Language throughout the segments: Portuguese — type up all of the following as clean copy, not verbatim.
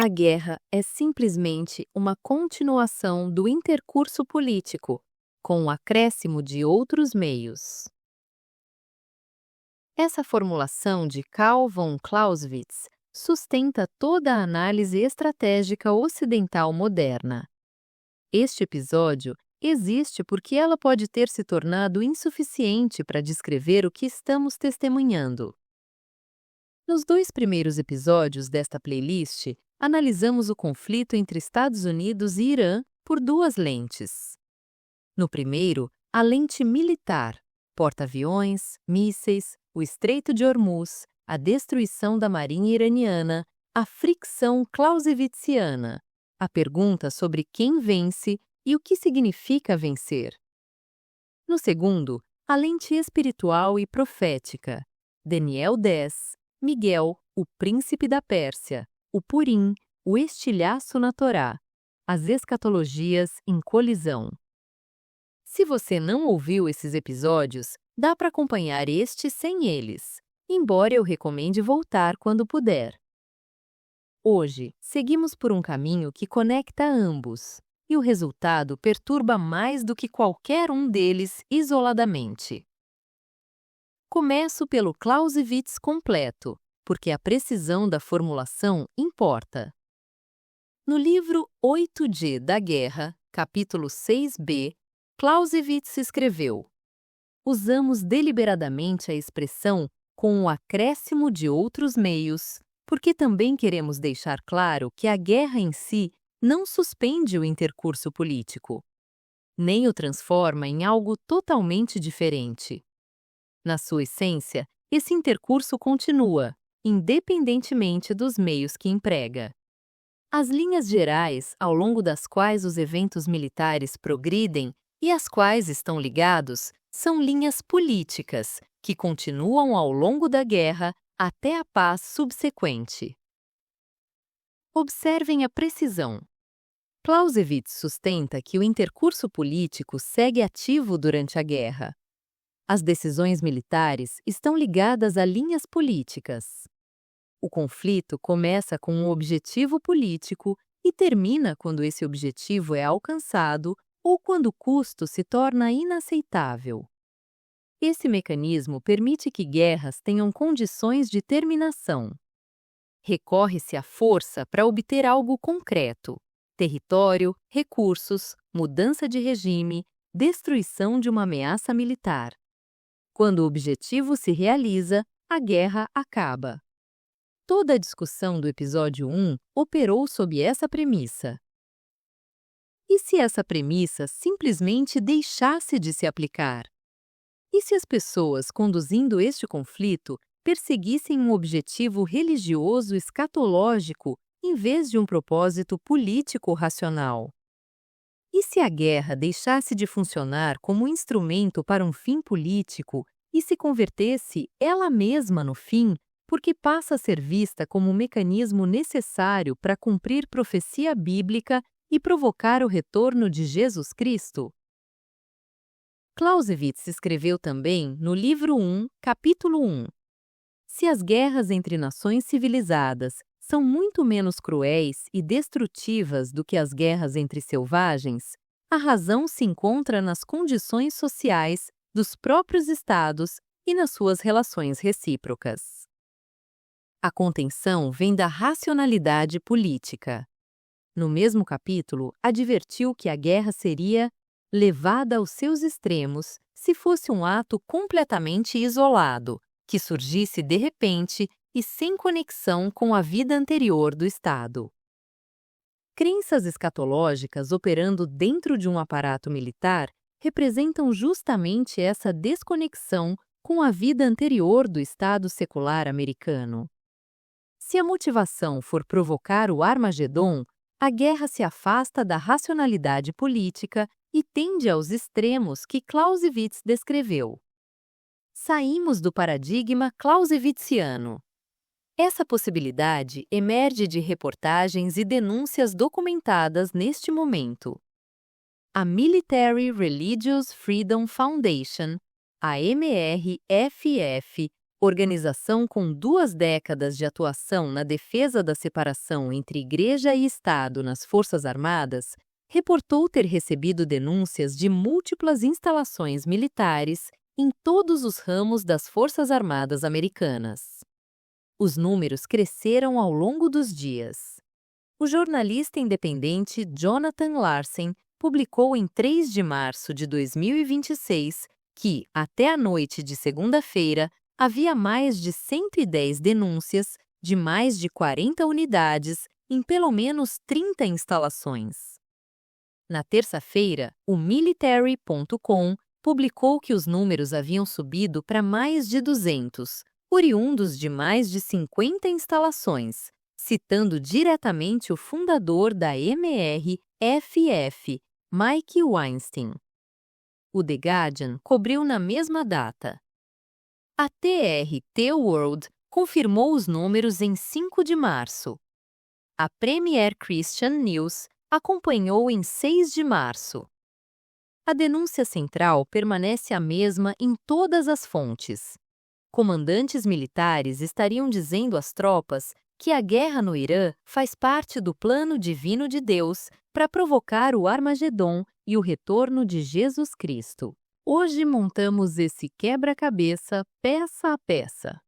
A guerra é simplesmente uma continuação do intercurso político, com o acréscimo de outros meios. Essa formulação de Karl von Clausewitz sustenta toda a análise estratégica ocidental moderna. Este episódio existe porque ela pode ter se tornado insuficiente para descrever o que estamos testemunhando. Nos 2 primeiros episódios desta playlist, analisamos o conflito entre Estados Unidos e Irã por 2 lentes. No primeiro, a lente militar, porta-aviões, mísseis, o Estreito de Hormuz, a destruição da marinha iraniana, a fricção clausewitziana, a pergunta sobre quem vence e o que significa vencer. No segundo, a lente espiritual e profética, Daniel 10, Miguel, o príncipe da Pérsia, o Purim, o estilhaço na Torá, as escatologias em colisão. Se você não ouviu esses episódios, dá para acompanhar este sem eles, embora eu recomende voltar quando puder. Hoje, seguimos por um caminho que conecta ambos, e o resultado perturba mais do que qualquer um deles isoladamente. Começo pelo Clausewitz completo, porque a precisão da formulação importa. No livro 8G da Guerra, capítulo 6b, Clausewitz escreveu: usamos deliberadamente a expressão com o acréscimo de outros meios, porque também queremos deixar claro que a guerra em si não suspende o intercurso político, nem o transforma em algo totalmente diferente. Na sua essência, esse intercurso continua, independentemente dos meios que emprega. As linhas gerais ao longo das quais os eventos militares progridem e às quais estão ligados são linhas políticas, que continuam ao longo da guerra até a paz subsequente. Observem a precisão. Clausewitz sustenta que o intercurso político segue ativo durante a guerra. As decisões militares estão ligadas a linhas políticas. O conflito começa com um objetivo político e termina quando esse objetivo é alcançado ou quando o custo se torna inaceitável. Esse mecanismo permite que guerras tenham condições de terminação. Recorre-se à força para obter algo concreto: território, recursos, mudança de regime, destruição de uma ameaça militar. Quando o objetivo se realiza, a guerra acaba. Toda a discussão do episódio 1 operou sob essa premissa. E se essa premissa simplesmente deixasse de se aplicar? E se as pessoas conduzindo este conflito perseguissem um objetivo religioso escatológico em vez de um propósito político racional? E se a guerra deixasse de funcionar como instrumento para um fim político e se convertesse ela mesma no fim, porque passa a ser vista como um mecanismo necessário para cumprir profecia bíblica e provocar o retorno de Jesus Cristo? Clausewitz escreveu também no livro 1, capítulo 1: se as guerras entre nações civilizadas são muito menos cruéis e destrutivas do que as guerras entre selvagens, a razão se encontra nas condições sociais dos próprios estados e nas suas relações recíprocas. A contenção vem da racionalidade política. No mesmo capítulo, advertiu que a guerra seria levada aos seus extremos se fosse um ato completamente isolado, que surgisse de repente e sem conexão com a vida anterior do Estado. Crenças escatológicas operando dentro de um aparato militar representam justamente essa desconexão com a vida anterior do Estado secular americano. Se a motivação for provocar o Armagedon, a guerra se afasta da racionalidade política e tende aos extremos que Clausewitz descreveu. Saímos do paradigma clausewitziano. Essa possibilidade emerge de reportagens e denúncias documentadas neste momento. A Military Religious Freedom Foundation, a MRFF, organização com 2 décadas de atuação na defesa da separação entre Igreja e Estado nas Forças Armadas, reportou ter recebido denúncias de múltiplas instalações militares em todos os ramos das Forças Armadas americanas. Os números cresceram ao longo dos dias. O jornalista independente Jonathan Larsen publicou em 3 de março de 2026 que, até a noite de segunda-feira, havia mais de 110 denúncias de mais de 40 unidades em pelo menos 30 instalações. Na terça-feira, o Military.com publicou que os números haviam subido para mais de 200, oriundos de mais de 50 instalações, citando diretamente o fundador da MRFF, Mike Weinstein. O The Guardian cobriu na mesma data. A TRT World confirmou os números em 5 de março. A Premier Christian News acompanhou em 6 de março. A denúncia central permanece a mesma em todas as fontes. Comandantes militares estariam dizendo às tropas que a guerra no Irã faz parte do plano divino de Deus para provocar o Armagedon e o retorno de Jesus Cristo. Hoje montamos esse quebra-cabeça peça a peça.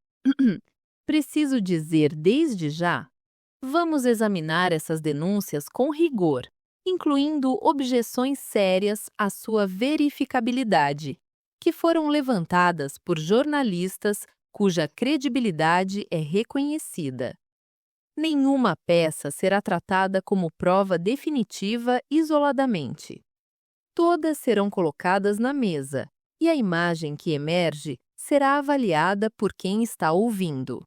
Preciso dizer desde já: vamos examinar essas denúncias com rigor, incluindo objeções sérias à sua verificabilidade, que foram levantadas por jornalistas cuja credibilidade é reconhecida. Nenhuma peça será tratada como prova definitiva isoladamente. Todas serão colocadas na mesa, e a imagem que emerge será avaliada por quem está ouvindo.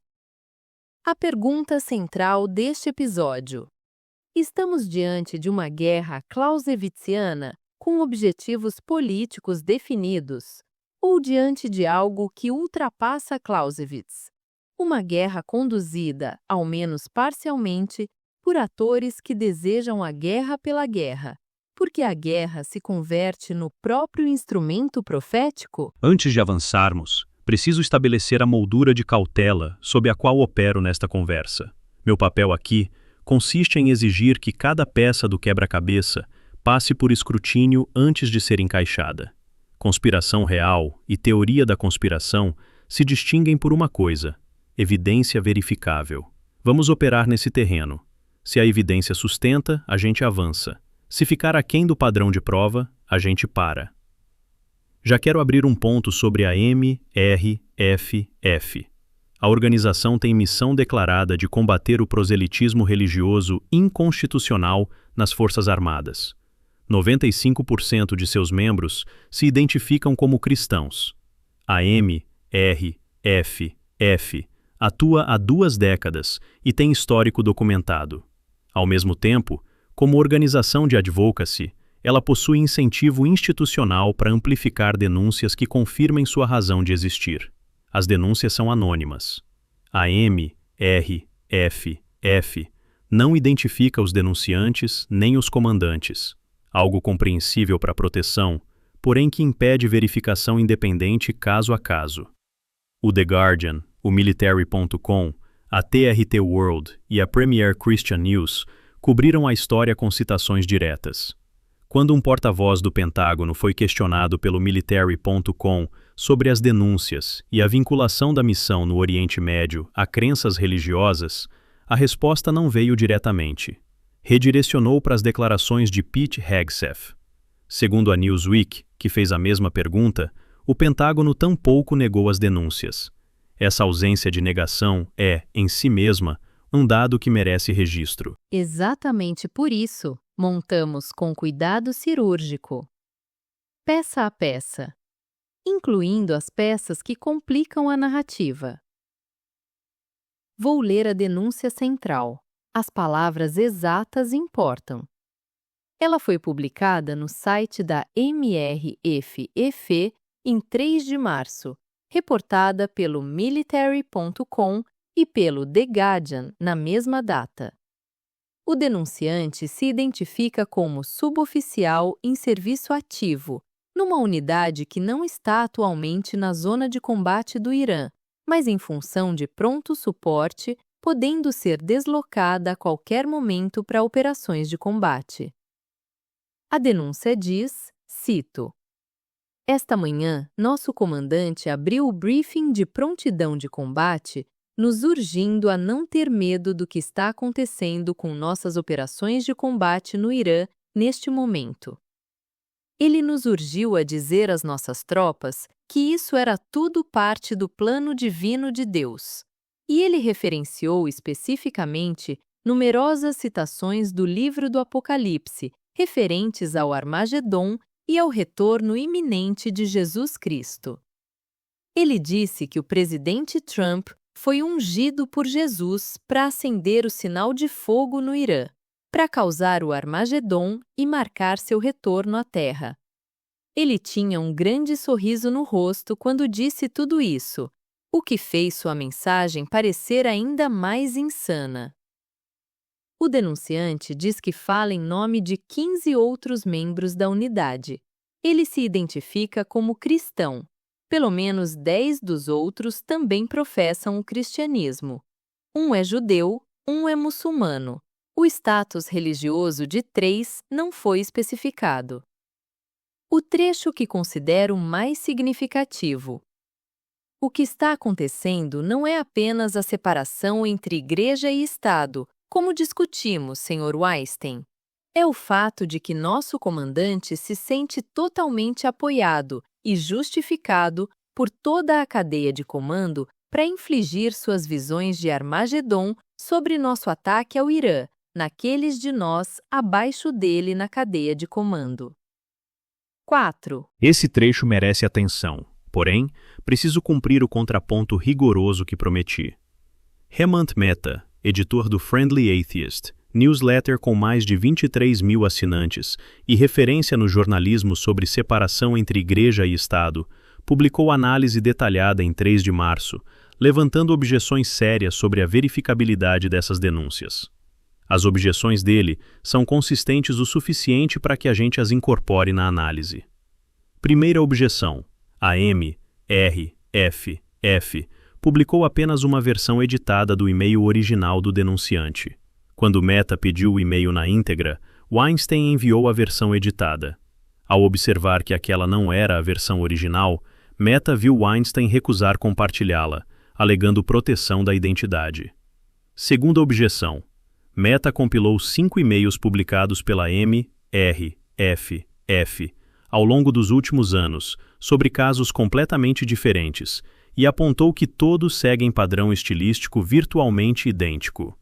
A pergunta central deste episódio: estamos diante de uma guerra clausewitziana com objetivos políticos definidos, ou diante de algo que ultrapassa Clausewitz? Uma guerra conduzida, ao menos parcialmente, por atores que desejam a guerra pela guerra, porque a guerra se converte no próprio instrumento profético? Antes de avançarmos, preciso estabelecer a moldura de cautela sob a qual opero nesta conversa. Meu papel aqui consiste em exigir que cada peça do quebra-cabeça passe por escrutínio antes de ser encaixada. Conspiração real e teoria da conspiração se distinguem por uma coisa: evidência verificável. Vamos operar nesse terreno. Se a evidência sustenta, a gente avança. Se ficar aquém do padrão de prova, a gente para. Já quero abrir um ponto sobre a MRFF. A organização tem missão declarada de combater o proselitismo religioso inconstitucional nas Forças Armadas. 95% de seus membros se identificam como cristãos. A MRFF atua há 2 décadas e tem histórico documentado. Ao mesmo tempo, como organização de advocacy, ela possui incentivo institucional para amplificar denúncias que confirmem sua razão de existir. As denúncias são anônimas. A MRFF não identifica os denunciantes nem os comandantes, algo compreensível para a proteção, porém que impede verificação independente caso a caso. O The Guardian, o Military.com, a TRT World e a Premier Christian News cobriram a história com citações diretas. Quando um porta-voz do Pentágono foi questionado pelo Military.com sobre as denúncias e a vinculação da missão no Oriente Médio a crenças religiosas, a resposta não veio diretamente. Redirecionou para as declarações de Pete Hegseth. Segundo a Newsweek, que fez a mesma pergunta, o Pentágono tampouco negou as denúncias. Essa ausência de negação é, em si mesma, um dado que merece registro. Exatamente por isso, montamos com cuidado cirúrgico, peça a peça, incluindo as peças que complicam a narrativa. Vou ler a denúncia central. As palavras exatas importam. Ela foi publicada no site da MRFF em 3 de março, reportada pelo Military.com e pelo The Guardian na mesma data. O denunciante se identifica como suboficial em serviço ativo, numa unidade que não está atualmente na zona de combate do Irã, mas em função de pronto suporte, podendo ser deslocada a qualquer momento para operações de combate. A denúncia diz, cito: "Esta manhã, nosso comandante abriu o briefing de prontidão de combate, nos urgindo a não ter medo do que está acontecendo com nossas operações de combate no Irã neste momento. Ele nos urgiu a dizer às nossas tropas que isso era tudo parte do plano divino de Deus. E ele referenciou especificamente numerosas citações do livro do Apocalipse, referentes ao Armagedon e ao retorno iminente de Jesus Cristo. Ele disse que o presidente Trump foi ungido por Jesus para acender o sinal de fogo no Irã, para causar o Armagedon e marcar seu retorno à Terra. Ele tinha um grande sorriso no rosto quando disse tudo isso, o que fez sua mensagem parecer ainda mais insana." O denunciante diz que fala em nome de 15 outros membros da unidade. Ele se identifica como cristão. Pelo menos 10 dos outros também professam o cristianismo. Um é judeu, um é muçulmano. O status religioso de 3 não foi especificado. O trecho que considero mais significativo. O que está acontecendo não é apenas a separação entre igreja e Estado, como discutimos, Sr. Weinstein. É o fato de que nosso comandante se sente totalmente apoiado e justificado por toda a cadeia de comando para infligir suas visões de Armagedon sobre nosso ataque ao Irã, naqueles de nós abaixo dele na cadeia de comando. 4. Esse trecho merece atenção, porém, preciso cumprir o contraponto rigoroso que prometi. Hemant Mehta, editor do Friendly Atheist, newsletter com mais de 23 mil assinantes e referência no jornalismo sobre separação entre igreja e Estado, publicou análise detalhada em 3 de março, levantando objeções sérias sobre a verificabilidade dessas denúncias. As objeções dele são consistentes o suficiente para que a gente as incorpore na análise. Primeira objeção: a MRFF publicou apenas uma versão editada do e-mail original do denunciante. Quando Mehta pediu o e-mail na íntegra, Weinstein enviou a versão editada. Ao observar que aquela não era a versão original, Mehta viu Weinstein recusar compartilhá-la, alegando proteção da identidade. Segunda objeção: Mehta compilou 5 e-mails publicados pela MRFF ao longo dos últimos anos, sobre casos completamente diferentes, e apontou que todos seguem padrão estilístico virtualmente idêntico.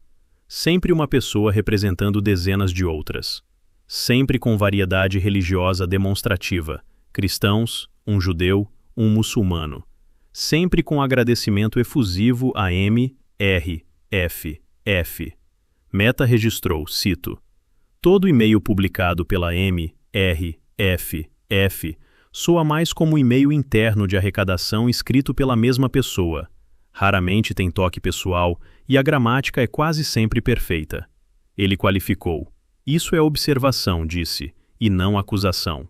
Sempre uma pessoa representando dezenas de outras. Sempre com variedade religiosa demonstrativa, cristãos, um judeu, um muçulmano. Sempre com agradecimento efusivo a MRFF. Mehta registrou, cito: "Todo e-mail publicado pela MRFF soa mais como um e-mail interno de arrecadação escrito pela mesma pessoa. Raramente tem toque pessoal e a gramática é quase sempre perfeita." Ele qualificou: "Isso é observação", disse, "e não acusação."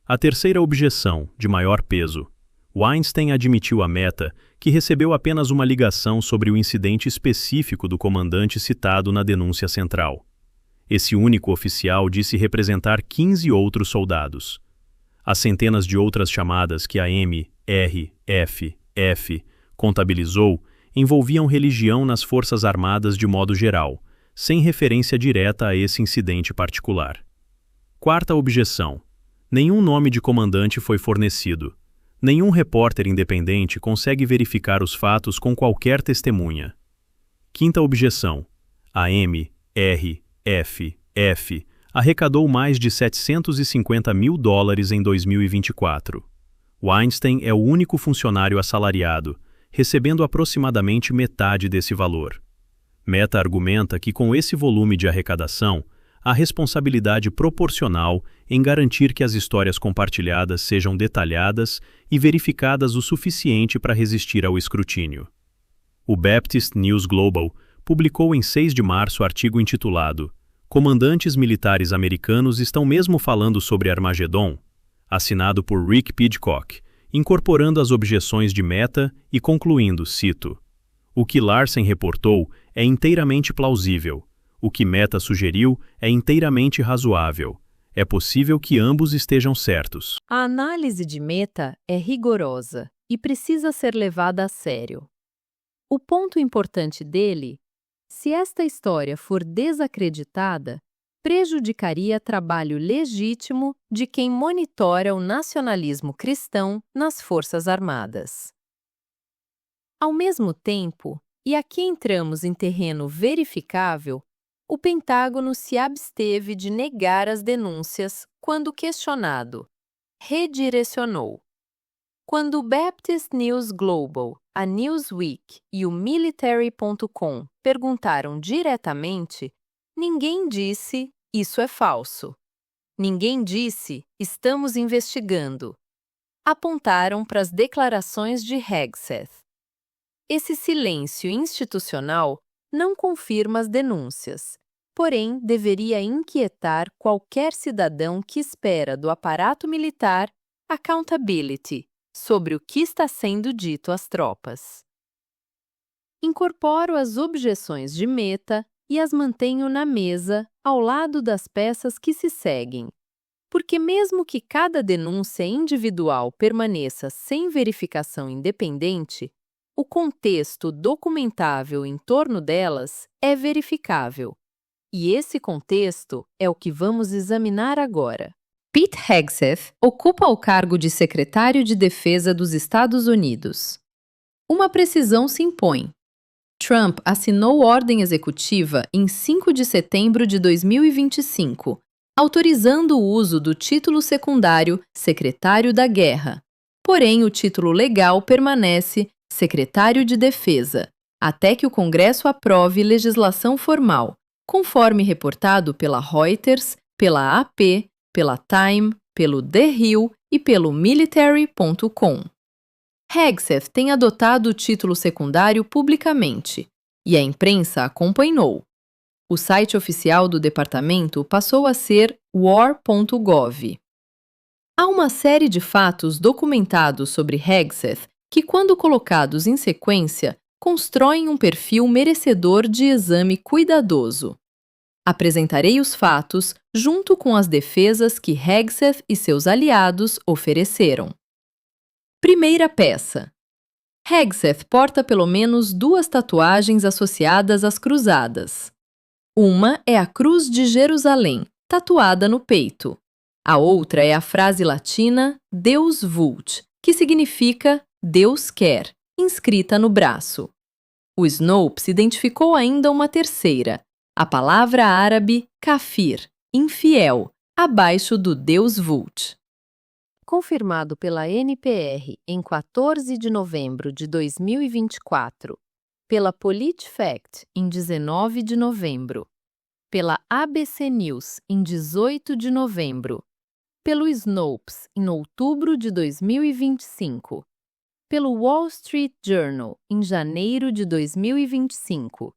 A terceira objeção, de maior peso. Weinstein admitiu a Mehta que recebeu apenas uma ligação sobre o incidente específico do comandante citado na denúncia central. Esse único oficial disse representar 15 outros soldados. As centenas de outras chamadas que a MRFF contabilizou envolviam religião nas Forças Armadas de modo geral, sem referência direta a esse incidente particular. Quarta objeção: nenhum nome de comandante foi fornecido. Nenhum repórter independente consegue verificar os fatos com qualquer testemunha. Quinta objeção: a MRFF arrecadou mais de $750 mil em 2024. Weinstein é o único funcionário assalariado, recebendo aproximadamente metade desse valor. Mehta argumenta que com esse volume de arrecadação, há responsabilidade proporcional em garantir que as histórias compartilhadas sejam detalhadas e verificadas o suficiente para resistir ao escrutínio. O Baptist News Global publicou em 6 de março artigo intitulado "Comandantes militares americanos estão mesmo falando sobre Armagedon?", assinado por Rick Pidcock, incorporando as objeções de Meta e concluindo, cito: "O que Larsen reportou é inteiramente plausível. O que Meta sugeriu é inteiramente razoável. É possível que ambos estejam certos." A análise de Meta é rigorosa e precisa ser levada a sério. O ponto importante dele: se esta história for desacreditada, prejudicaria trabalho legítimo de quem monitora o nacionalismo cristão nas Forças Armadas. Ao mesmo tempo, e aqui entramos em terreno verificável, o Pentágono se absteve de negar as denúncias quando questionado. Redirecionou. Quando o Baptist News Global, a Newsweek e o Military.com perguntaram diretamente, ninguém disse "isso é falso". Ninguém disse "estamos investigando". Apontaram para as declarações de Hegseth. Esse silêncio institucional não confirma as denúncias, porém deveria inquietar qualquer cidadão que espera do aparato militar accountability sobre o que está sendo dito às tropas. Incorporo as objeções de Meta e as mantenho na mesa, ao lado das peças que se seguem, porque mesmo que cada denúncia individual permaneça sem verificação independente, o contexto documentável em torno delas é verificável. E esse contexto é o que vamos examinar agora. Pete Hegseth ocupa o cargo de secretário de Defesa dos Estados Unidos. Uma precisão se impõe. Trump assinou ordem executiva em 5 de setembro de 2025, autorizando o uso do título secundário Secretário da Guerra. Porém, o título legal permanece Secretário de Defesa, até que o Congresso aprove legislação formal, conforme reportado pela Reuters, pela AP, pela Time, pelo The Hill e pelo Military.com. Hegseth tem adotado o título secundário publicamente, e a imprensa acompanhou. O site oficial do departamento passou a ser war.gov. Há uma série de fatos documentados sobre Hegseth que, quando colocados em sequência, constroem um perfil merecedor de exame cuidadoso. Apresentarei os fatos junto com as defesas que Hegseth e seus aliados ofereceram. Primeira peça. Hegseth porta pelo menos 2 tatuagens associadas às cruzadas. Uma é a Cruz de Jerusalém, tatuada no peito. A outra é a frase latina Deus vult, que significa Deus quer, inscrita no braço. O Snopes identificou ainda uma terceira, a palavra árabe kafir, infiel, abaixo do Deus vult. Confirmado pela NPR em 14 de novembro de 2024, pela PolitiFact em 19 de novembro, pela ABC News em 18 de novembro, pelo Snopes em outubro de 2025, pelo Wall Street Journal em janeiro de 2025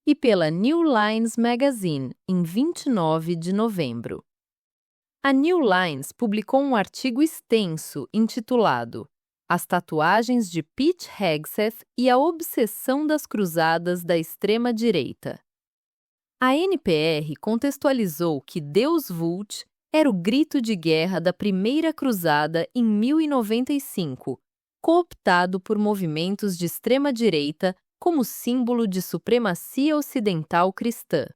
e pela New Lines Magazine em 29 de novembro. A New Lines publicou um artigo extenso intitulado As tatuagens de Pete Hegseth e a obsessão das cruzadas da extrema-direita. A NPR contextualizou que Deus vult era o grito de guerra da Primeira Cruzada em 1095, cooptado por movimentos de extrema-direita como símbolo de supremacia ocidental cristã.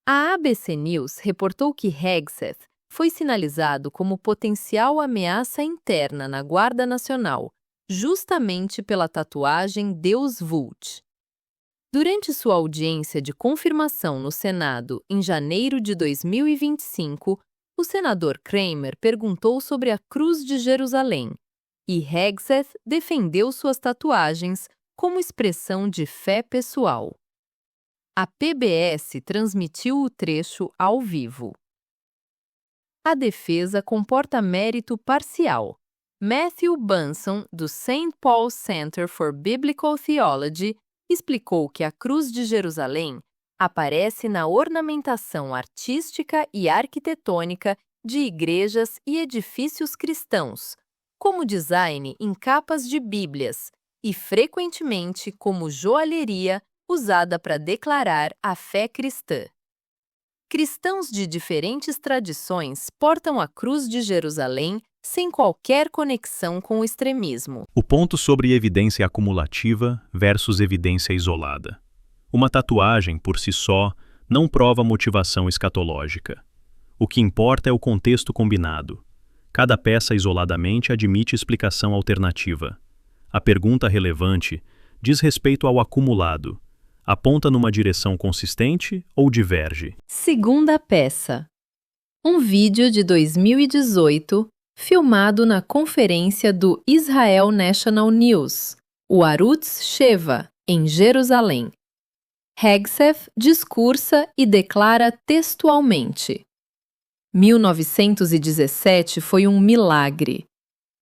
A ABC News reportou que Hegseth foi sinalizado como potencial ameaça interna na Guarda Nacional, justamente pela tatuagem Deus vult. Durante sua audiência de confirmação no Senado em janeiro de 2025, o senador Kramer perguntou sobre a Cruz de Jerusalém, e Hegseth defendeu suas tatuagens como expressão de fé pessoal. A PBS transmitiu o trecho ao vivo. A defesa comporta mérito parcial. Matthew Bunson, do St. Paul's Center for Biblical Theology, explicou que a Cruz de Jerusalém aparece na ornamentação artística e arquitetônica de igrejas e edifícios cristãos, como design em capas de bíblias e frequentemente como joalheria usada para declarar a fé cristã. Cristãos de diferentes tradições portam a Cruz de Jerusalém sem qualquer conexão com o extremismo. O ponto sobre evidência acumulativa versus evidência isolada. Uma tatuagem, por si só, não prova motivação escatológica. O que importa é o contexto combinado. Cada peça isoladamente admite explicação alternativa. A pergunta relevante diz respeito ao acumulado. Aponta numa direção consistente ou diverge? Segunda peça. Um vídeo de 2018 filmado na conferência do Israel National News, o Arutz Sheva, em Jerusalém. Hegseth discursa e declara textualmente: 1917 foi um milagre.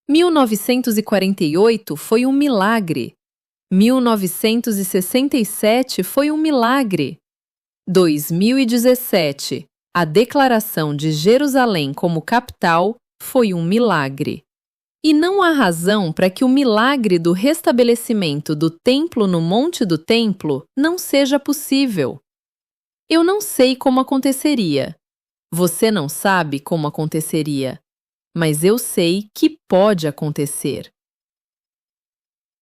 1948 foi um milagre. 1967 foi um milagre. 2017, a declaração de Jerusalém como capital foi um milagre. E não há razão para que o milagre do restabelecimento do templo no Monte do Templo não seja possível. Eu não sei como aconteceria. Você não sabe como aconteceria. Mas eu sei que pode acontecer.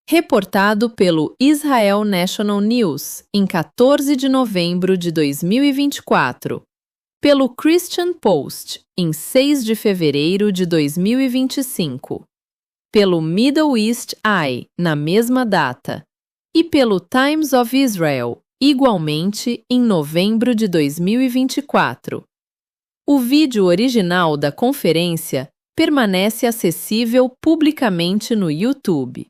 Reportado pelo Israel National News em 14 de novembro de 2024. Pelo Christian Post, em 6 de fevereiro de 2025. Pelo Middle East Eye, na mesma data. E pelo Times of Israel, igualmente em novembro de 2024. O vídeo original da conferência permanece acessível publicamente no YouTube.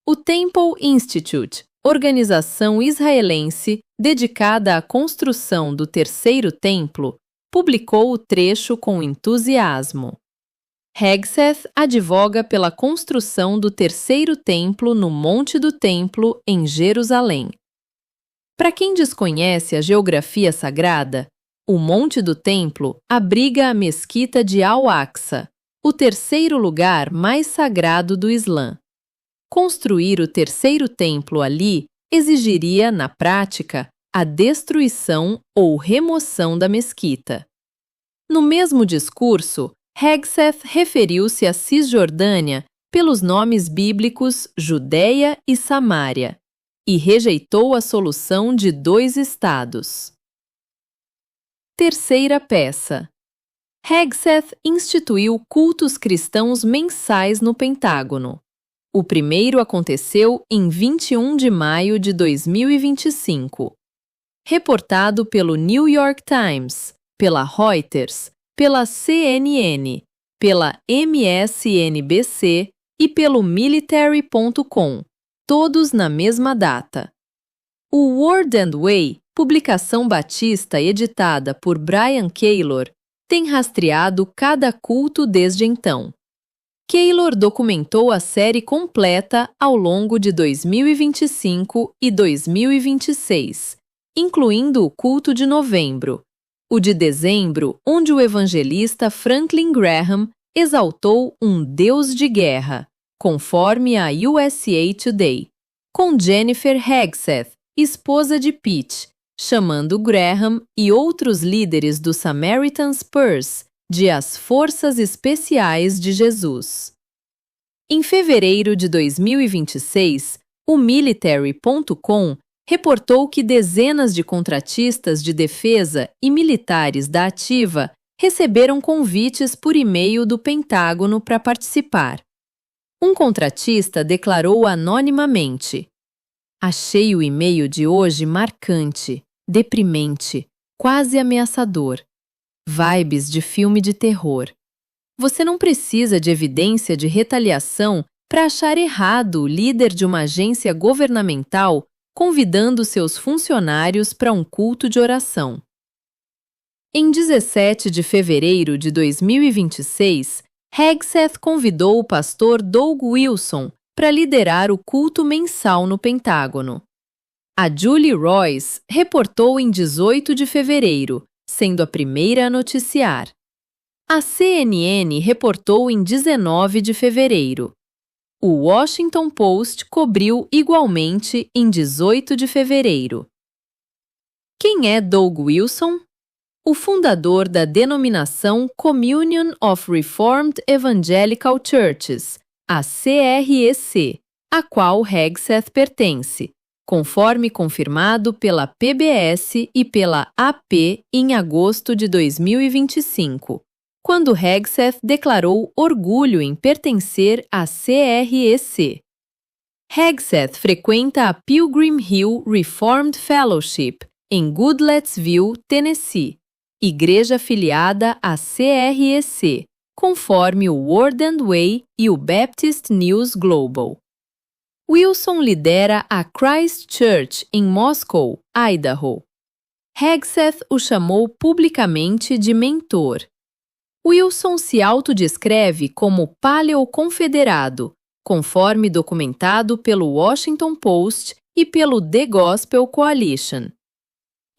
O Temple Institute, organização israelense dedicada à construção do terceiro templo, publicou o trecho com entusiasmo. Hegseth advoga pela construção do terceiro templo no Monte do Templo, em Jerusalém. Para quem desconhece a geografia sagrada, o Monte do Templo abriga a Mesquita de Al-Aqsa, o terceiro lugar mais sagrado do Islã. Construir o terceiro templo ali exigiria, na prática, a destruição ou remoção da mesquita. No mesmo discurso, Hegseth referiu-se à Cisjordânia pelos nomes bíblicos Judéia e Samária e rejeitou a solução de 2 estados. Terceira peça. Hegseth instituiu cultos cristãos mensais no Pentágono. O primeiro aconteceu em 21 de maio de 2025. Reportado pelo New York Times, pela Reuters, pela CNN, pela MSNBC e pelo Military.com, todos na mesma data. O Word and Way, publicação batista editada por Brian Keylor, tem rastreado cada culto desde então. Keylor documentou a série completa ao longo de 2025 e 2026, incluindo o culto de novembro, o de dezembro, onde o evangelista Franklin Graham exaltou um Deus de guerra, conforme a USA Today, com Jennifer Hegseth, esposa de Pete, chamando Graham e outros líderes do Samaritan's Purse de as Forças Especiais de Jesus. Em fevereiro de 2026, o Military.com reportou que dezenas de contratistas de defesa e militares da ativa receberam convites por e-mail do Pentágono para participar. Um contratista declarou anonimamente: "Achei o e-mail de hoje marcante, deprimente, quase ameaçador. Vibes de filme de terror. Você não precisa de evidência de retaliação para achar errado o líder de uma agência governamental convidando seus funcionários para um culto de oração." Em 17 de fevereiro de 2026, Hegseth convidou o pastor Doug Wilson para liderar o culto mensal no Pentágono. A Julie Royce reportou em 18 de fevereiro, sendo a primeira a noticiar. A CNN reportou em 19 de fevereiro. O Washington Post cobriu igualmente em 18 de fevereiro. Quem é Doug Wilson? O fundador da denominação Communion of Reformed Evangelical Churches, a CREC, a qual Hegseth pertence, conforme confirmado pela PBS e pela AP em agosto de 2025, quando Hegseth declarou orgulho em pertencer à CREC. Hegseth frequenta a Pilgrim Hill Reformed Fellowship, em Goodlettsville, Tennessee, igreja afiliada à CREC, conforme o Word and Way e o Baptist News Global. Wilson lidera a Christ Church em Moscow, Idaho. Hegseth o chamou publicamente de mentor. Wilson se autodescreve como paleoconfederado, conforme documentado pelo Washington Post e pelo The Gospel Coalition.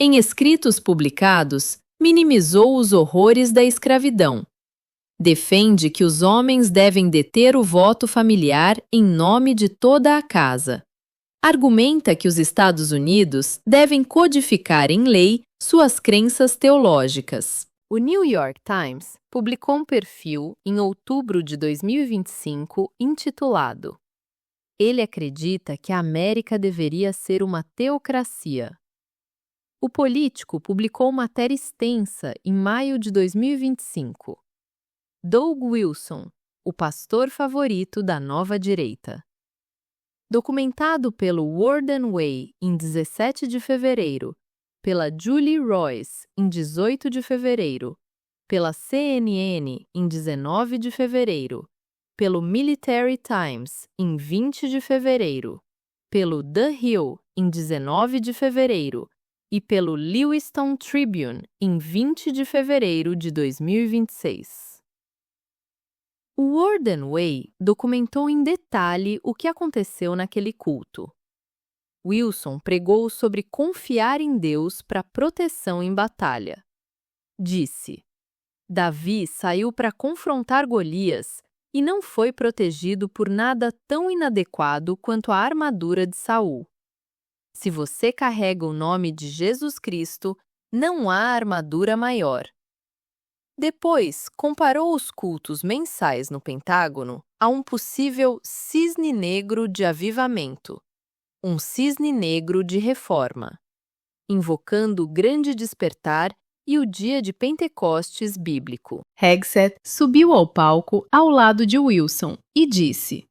Em escritos publicados, minimizou os horrores da escravidão. Defende que os homens devem deter o voto familiar em nome de toda a casa. Argumenta que os Estados Unidos devem codificar em lei suas crenças teológicas. O New York Times publicou um perfil em outubro de 2025 intitulado "Ele acredita que a América deveria ser uma teocracia". O político publicou matéria extensa em maio de 2025. Doug Wilson, o pastor favorito da nova direita. Documentado pelo Word and Way em 17 de fevereiro, pela Julie Royce em 18 de fevereiro, pela CNN em 19 de fevereiro, pelo Military Times em 20 de fevereiro, pelo The Hill em 19 de fevereiro e pelo Lewiston Tribune em 20 de fevereiro de 2026. O Word and Way documentou em detalhe o que aconteceu naquele culto. Wilson pregou sobre confiar em Deus para proteção em batalha. Disse: Davi saiu para confrontar Golias e não foi protegido por nada tão inadequado quanto a armadura de Saul. Se você carrega o nome de Jesus Cristo, não há armadura maior. Depois, comparou os cultos mensais no Pentágono a um possível cisne negro de avivamento, um cisne negro de reforma, invocando o grande despertar e o dia de Pentecostes bíblico. Hegseth subiu ao palco ao lado de Wilson e disse: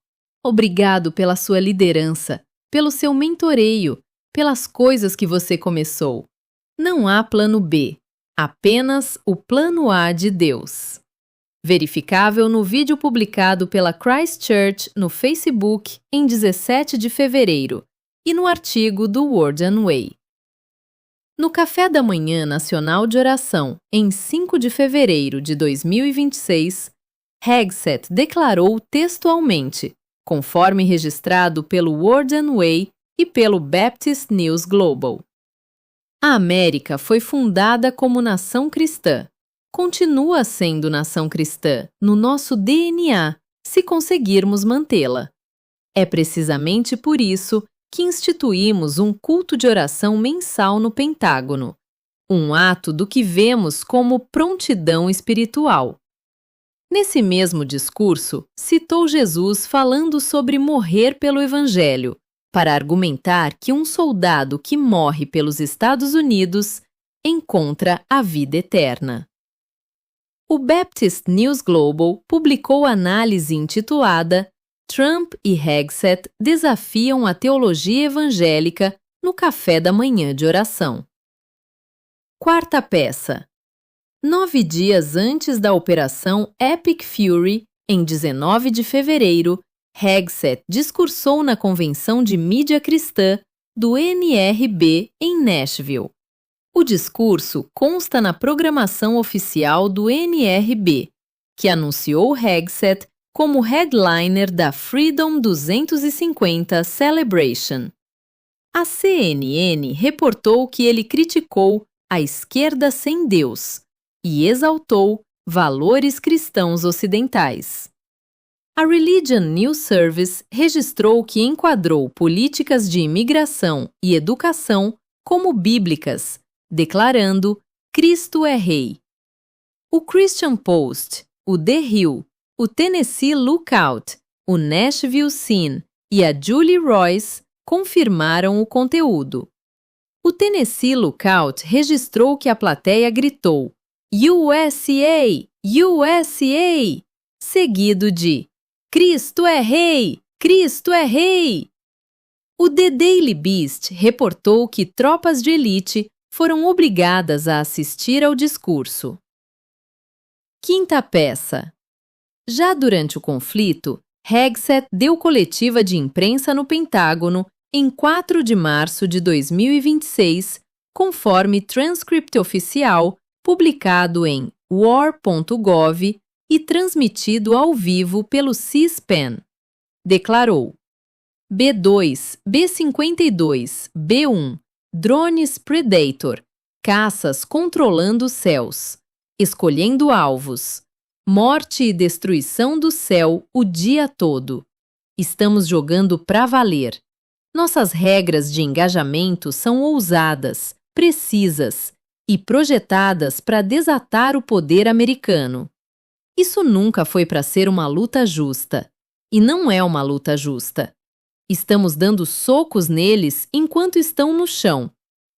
Obrigado pela sua liderança, pelo seu mentoreio, pelas coisas que você começou. Não há plano B, apenas o plano A de Deus. Verificável no vídeo publicado pela Christ Church no Facebook em 17 de fevereiro e no artigo do Word and Way. No Café da Manhã Nacional de Oração, em 5 de fevereiro de 2026, Hegseth declarou textualmente, conforme registrado pelo Word and Way e pelo Baptist News Global. A América foi fundada como nação cristã. Continua sendo nação cristã no nosso DNA, se conseguirmos mantê-la. É precisamente por isso que instituímos um culto de oração mensal no Pentágono, um ato do que vemos como prontidão espiritual. Nesse mesmo discurso, citou Jesus falando sobre morrer pelo Evangelho, para argumentar que um soldado que morre pelos Estados Unidos encontra a vida eterna. O Baptist News Global publicou análise intitulada Trump e Hegseth desafiam a teologia evangélica no café da manhã de oração. Quarta peça. 9 dias antes da Operação Epic Fury, em 19 de fevereiro, Hegseth discursou na Convenção de Mídia Cristã do NRB em Nashville. O discurso consta na programação oficial do NRB, que anunciou Hegseth como headliner da Freedom 250 Celebration. A CNN reportou que ele criticou a esquerda sem Deus e exaltou Valores cristãos ocidentais. A Religion News Service registrou que enquadrou políticas de imigração e educação como bíblicas, declarando: Cristo é Rei. O Christian Post, o The Hill, o Tennessee Lookout, o Nashville Scene e a Julie Roys confirmaram o conteúdo. O Tennessee Lookout registrou que a plateia gritou: USA! USA! Seguido de: Cristo é Rei! Cristo é Rei! O The Daily Beast reportou que tropas de elite foram obrigadas a assistir ao discurso. Quinta peça. Já durante o conflito, Hegseth deu coletiva de imprensa no Pentágono em 4 de março de 2026, conforme transcript oficial publicado em war.gov e transmitido ao vivo pelo C-SPAN. Declarou: B-2, B-52, B-1, drones Predator, caças controlando os céus, escolhendo alvos, morte e destruição do céu o dia todo. Estamos jogando pra valer. Nossas regras de engajamento são ousadas, precisas e projetadas para desatar o poder americano. Isso nunca foi para ser uma luta justa. E não é uma luta justa. Estamos dando socos neles enquanto estão no chão,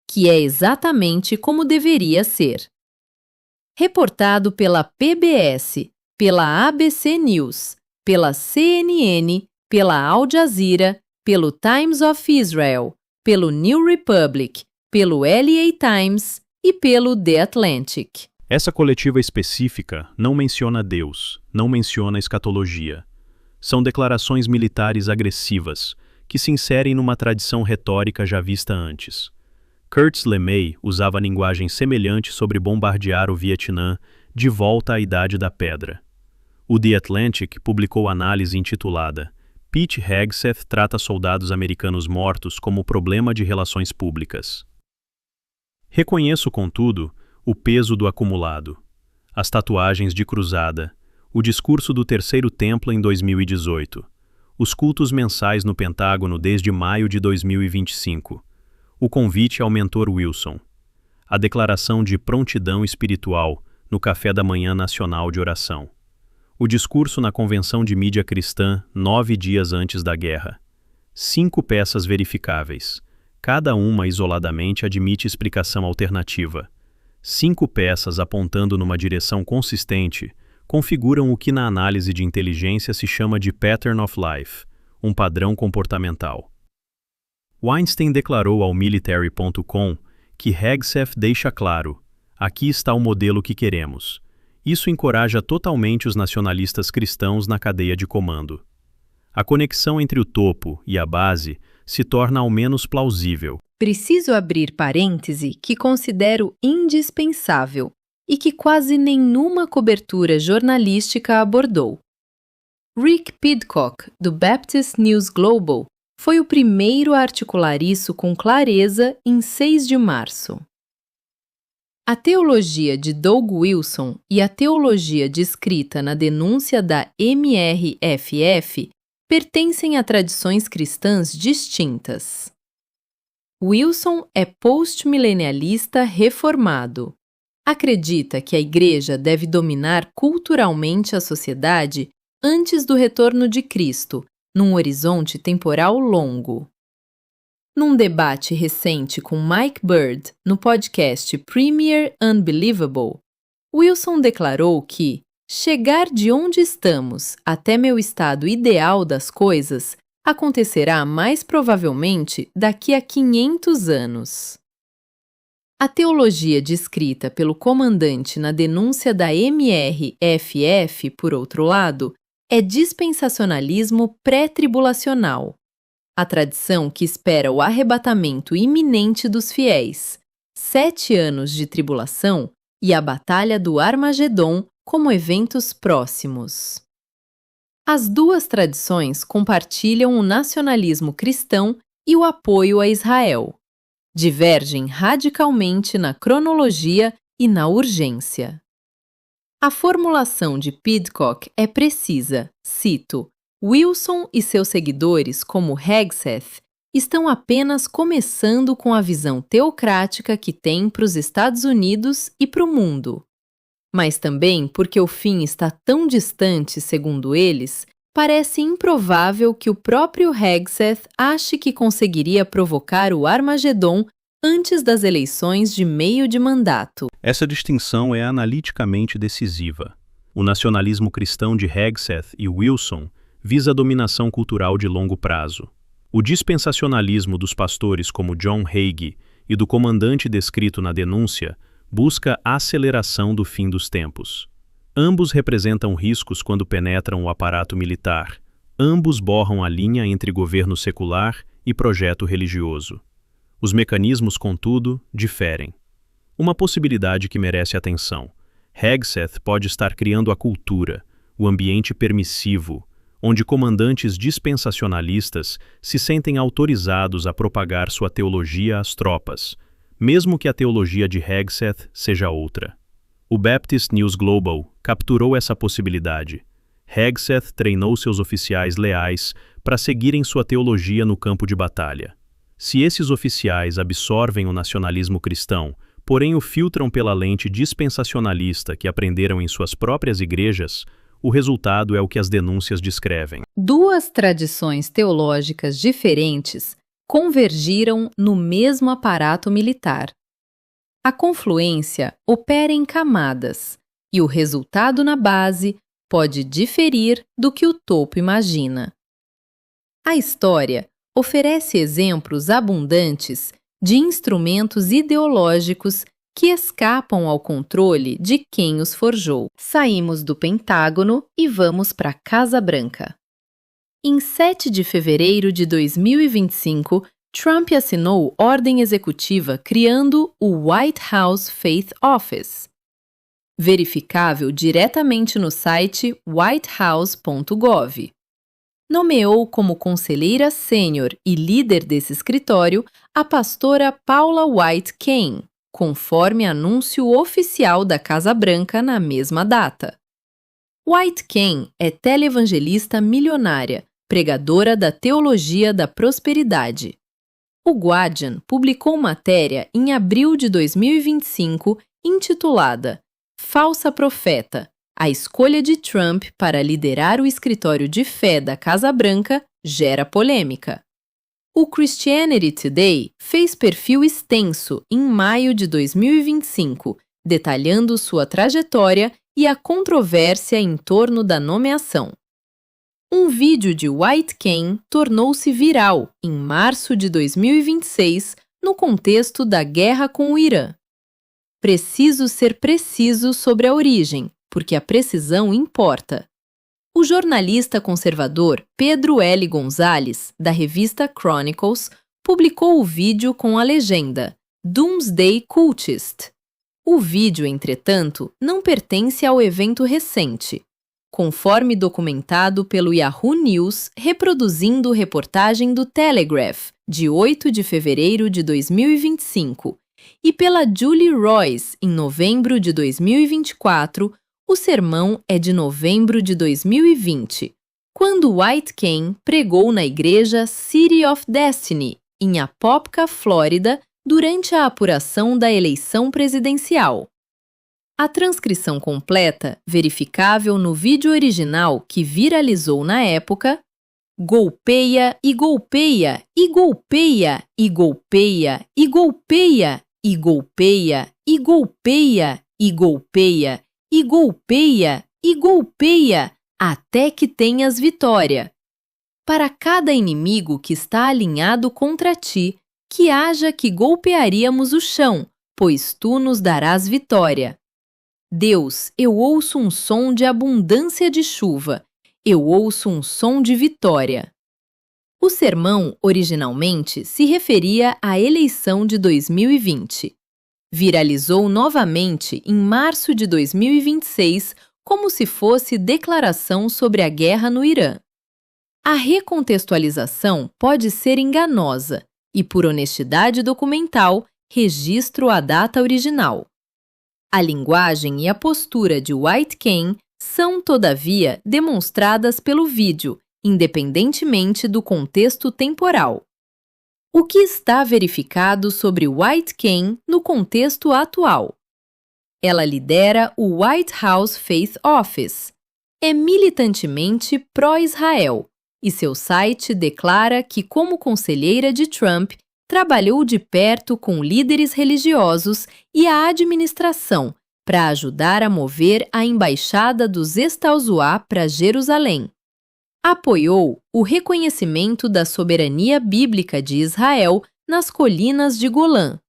que é exatamente como deveria ser. Reportado pela PBS, pela ABC News, pela CNN, pela Al Jazeera, pelo Times of Israel, pelo New Republic, pelo LA Times e pelo The Atlantic. Essa coletiva específica não menciona Deus, não menciona escatologia. São declarações militares agressivas, que se inserem numa tradição retórica já vista antes. Curtis LeMay usava linguagem semelhante sobre bombardear o Vietnã de volta à Idade da Pedra. O The Atlantic publicou análise intitulada Pete Hegseth trata soldados americanos mortos como problema de relações públicas. Reconheço, contudo, o peso do acumulado. As tatuagens de cruzada, o discurso do Terceiro Templo em 2018, os cultos mensais no Pentágono desde maio de 2025, o convite ao mentor Wilson, a declaração de prontidão espiritual no Café da Manhã Nacional de Oração, o discurso na Convenção de Mídia Cristã 9 dias antes da guerra. 5 peças verificáveis. Cada uma isoladamente admite explicação alternativa. 5 peças apontando numa direção consistente configuram o que na análise de inteligência se chama de pattern of life, um padrão comportamental. Weinstein declarou ao Military.com que Hegseth deixa claro: aqui está o modelo que queremos. Isso encoraja totalmente os nacionalistas cristãos na cadeia de comando. A conexão entre o topo e a base se torna ao menos plausível. Preciso abrir parêntese que considero indispensável e que quase nenhuma cobertura jornalística abordou. Rick Pidcock, do Baptist News Global, foi o primeiro a articular isso com clareza em 6 de março. A teologia de Doug Wilson e a teologia descrita na denúncia da MRFF pertencem a tradições cristãs distintas. Wilson é postmilenialista reformado. Acredita que a Igreja deve dominar culturalmente a sociedade antes do retorno de Cristo, num horizonte temporal longo. Num debate recente com Mike Bird no podcast Premier Unbelievable, Wilson declarou que chegar de onde estamos até meu estado ideal das coisas acontecerá mais provavelmente daqui a 500 anos. A teologia descrita pelo comandante na denúncia da MRFF, por outro lado, é dispensacionalismo pré-tribulacional. A tradição que espera o arrebatamento iminente dos fiéis, 7 anos de tribulação e a Batalha do Armagedon como eventos próximos. As duas tradições compartilham o nacionalismo cristão e o apoio a Israel. Divergem radicalmente na cronologia e na urgência. A formulação de Pidcock é precisa, cito, Wilson e seus seguidores, como Hegseth, estão apenas começando com a visão teocrática que têm para os Estados Unidos e para o mundo. Mas também porque o fim está tão distante, segundo eles, parece improvável que o próprio Hegseth ache que conseguiria provocar o Armagedon antes das eleições de meio de mandato. Essa distinção é analiticamente decisiva. O nacionalismo cristão de Hegseth e Wilson visa a dominação cultural de longo prazo. O dispensacionalismo dos pastores como John Hagee e do comandante descrito na denúncia busca a aceleração do fim dos tempos. Ambos representam riscos quando penetram o aparato militar. Ambos borram a linha entre governo secular e projeto religioso. Os mecanismos, contudo, diferem. Uma possibilidade que merece atenção. Hegseth pode estar criando a cultura, o ambiente permissivo, onde comandantes dispensacionalistas se sentem autorizados a propagar sua teologia às tropas, mesmo que a teologia de Hegseth seja outra. O Baptist News Global capturou essa possibilidade. Hegseth treinou seus oficiais leais para seguirem sua teologia no campo de batalha. Se esses oficiais absorvem o nacionalismo cristão, porém o filtram pela lente dispensacionalista que aprenderam em suas próprias igrejas, o resultado é o que as denúncias descrevem. Duas tradições teológicas diferentes convergiram no mesmo aparato militar. A confluência opera em camadas, e o resultado na base pode diferir do que o topo imagina. A história oferece exemplos abundantes de instrumentos ideológicos que escapam ao controle de quem os forjou. Saímos do Pentágono e vamos para a Casa Branca. Em 7 de fevereiro de 2025, Trump assinou ordem executiva criando o White House Faith Office, verificável diretamente no site whitehouse.gov. Nomeou como conselheira sênior e líder desse escritório a pastora Paula White Cain, conforme anúncio oficial da Casa Branca na mesma data. White Cain é televangelista milionária, pregadora da teologia da prosperidade. O Guardian publicou matéria em abril de 2025 intitulada Falsa Profeta, a escolha de Trump para liderar o escritório de fé da Casa Branca gera polêmica. O Christianity Today fez perfil extenso em maio de 2025, detalhando sua trajetória e a controvérsia em torno da nomeação. Um vídeo de White Cain tornou-se viral em março de 2026 no contexto da guerra com o Irã. Preciso ser preciso sobre a origem, porque a precisão importa. O jornalista conservador Pedro L. Gonzalez, da revista Chronicles, publicou o vídeo com a legenda Doomsday Cultist. O vídeo, entretanto, não pertence ao evento recente, conforme documentado pelo Yahoo News, reproduzindo reportagem do Telegraph, de 8 de fevereiro de 2025, e pela Julie Royce, em novembro de 2024, o sermão é de novembro de 2020, quando White Cain pregou na igreja City of Destiny, em Apopka, Flórida, durante a apuração da eleição presidencial. A transcrição completa, verificável no vídeo original que viralizou na época, golpeia e golpeia e golpeia e golpeia e golpeia e golpeia e golpeia e golpeia e golpeia e golpeia até que tenhas vitória. Para cada inimigo que está alinhado contra ti, que haja que golpearíamos o chão, pois tu nos darás vitória. Deus, eu ouço um som de abundância de chuva, eu ouço um som de vitória. O sermão, originalmente, se referia à eleição de 2020. Viralizou novamente em março de 2026 como se fosse declaração sobre a guerra no Irã. A recontextualização pode ser enganosa e, por honestidade documental, registro a data original. A linguagem e a postura de White Cain são, todavia, demonstradas pelo vídeo, independentemente do contexto temporal. O que está verificado sobre White Cain no contexto atual? Ela lidera o White House Faith Office, é militantemente pró-Israel e seu site declara que, como conselheira de Trump, trabalhou de perto com líderes religiosos e a administração para ajudar a mover a embaixada dos Estados Unidos para Jerusalém. Apoiou o reconhecimento da soberania bíblica de Israel nas colinas de Golã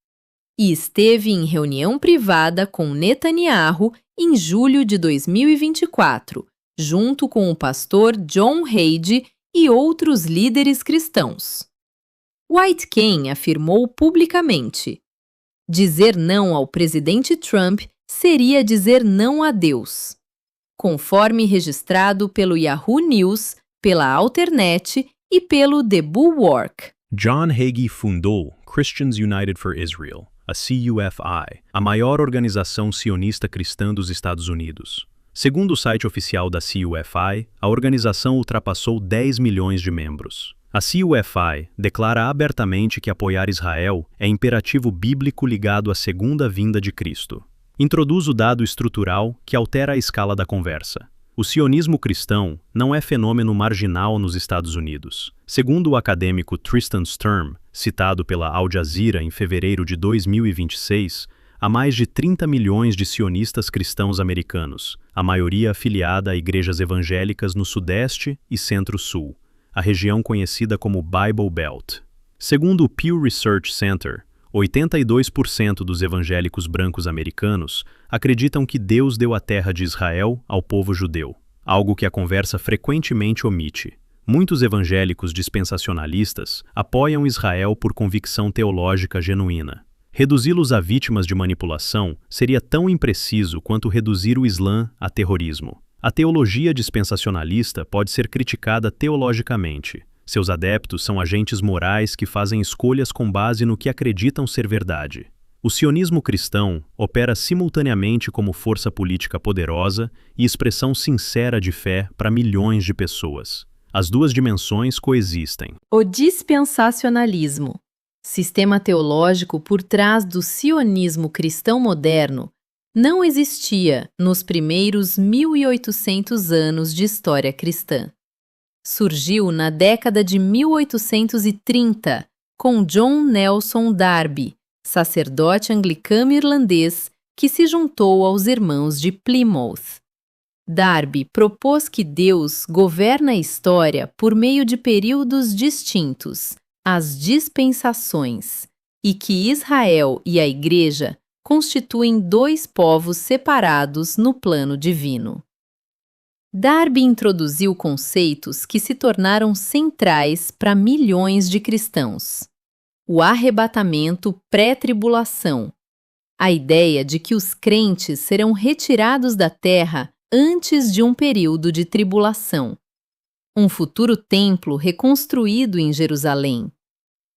e esteve em reunião privada com Netanyahu em julho de 2024, junto com o pastor John Hagee e outros líderes cristãos. White Cain afirmou publicamente: dizer não ao presidente Trump seria dizer não a Deus. Conforme registrado pelo Yahoo News, pela Alternet e pelo The Bulwark. John Hagee fundou Christians United for Israel, a CUFI, a maior organização sionista cristã dos Estados Unidos. Segundo o site oficial da CUFI, a organização ultrapassou 10 milhões de membros. A CUFI declara abertamente que apoiar Israel é imperativo bíblico ligado à segunda vinda de Cristo. Introduz o dado estrutural que altera a escala da conversa. O sionismo cristão não é fenômeno marginal nos Estados Unidos. Segundo o acadêmico Tristan Sturm, citado pela Al Jazeera em fevereiro de 2026, há mais de 30 milhões de sionistas cristãos americanos, a maioria afiliada a igrejas evangélicas no Sudeste e Centro-Sul, a região conhecida como Bible Belt. Segundo o Pew Research Center, 82% dos evangélicos brancos americanos acreditam que Deus deu a terra de Israel ao povo judeu, algo que a conversa frequentemente omite. Muitos evangélicos dispensacionalistas apoiam Israel por convicção teológica genuína. Reduzi-los a vítimas de manipulação seria tão impreciso quanto reduzir o Islã a terrorismo. A teologia dispensacionalista pode ser criticada teologicamente. Seus adeptos são agentes morais que fazem escolhas com base no que acreditam ser verdade. O sionismo cristão opera simultaneamente como força política poderosa e expressão sincera de fé para milhões de pessoas. As duas dimensões coexistem. O dispensacionalismo, sistema teológico por trás do sionismo cristão moderno, não existia nos primeiros 1800 anos de história cristã. Surgiu na década de 1830, com John Nelson Darby, sacerdote anglicano irlandês que se juntou aos irmãos de Plymouth. Darby propôs que Deus governa a história por meio de períodos distintos, as dispensações, e que Israel e a Igreja constituem dois povos separados no plano divino. Darby introduziu conceitos que se tornaram centrais para milhões de cristãos. O arrebatamento pré-tribulação, a ideia de que os crentes serão retirados da terra antes de um período de tribulação, um futuro templo reconstruído em Jerusalém,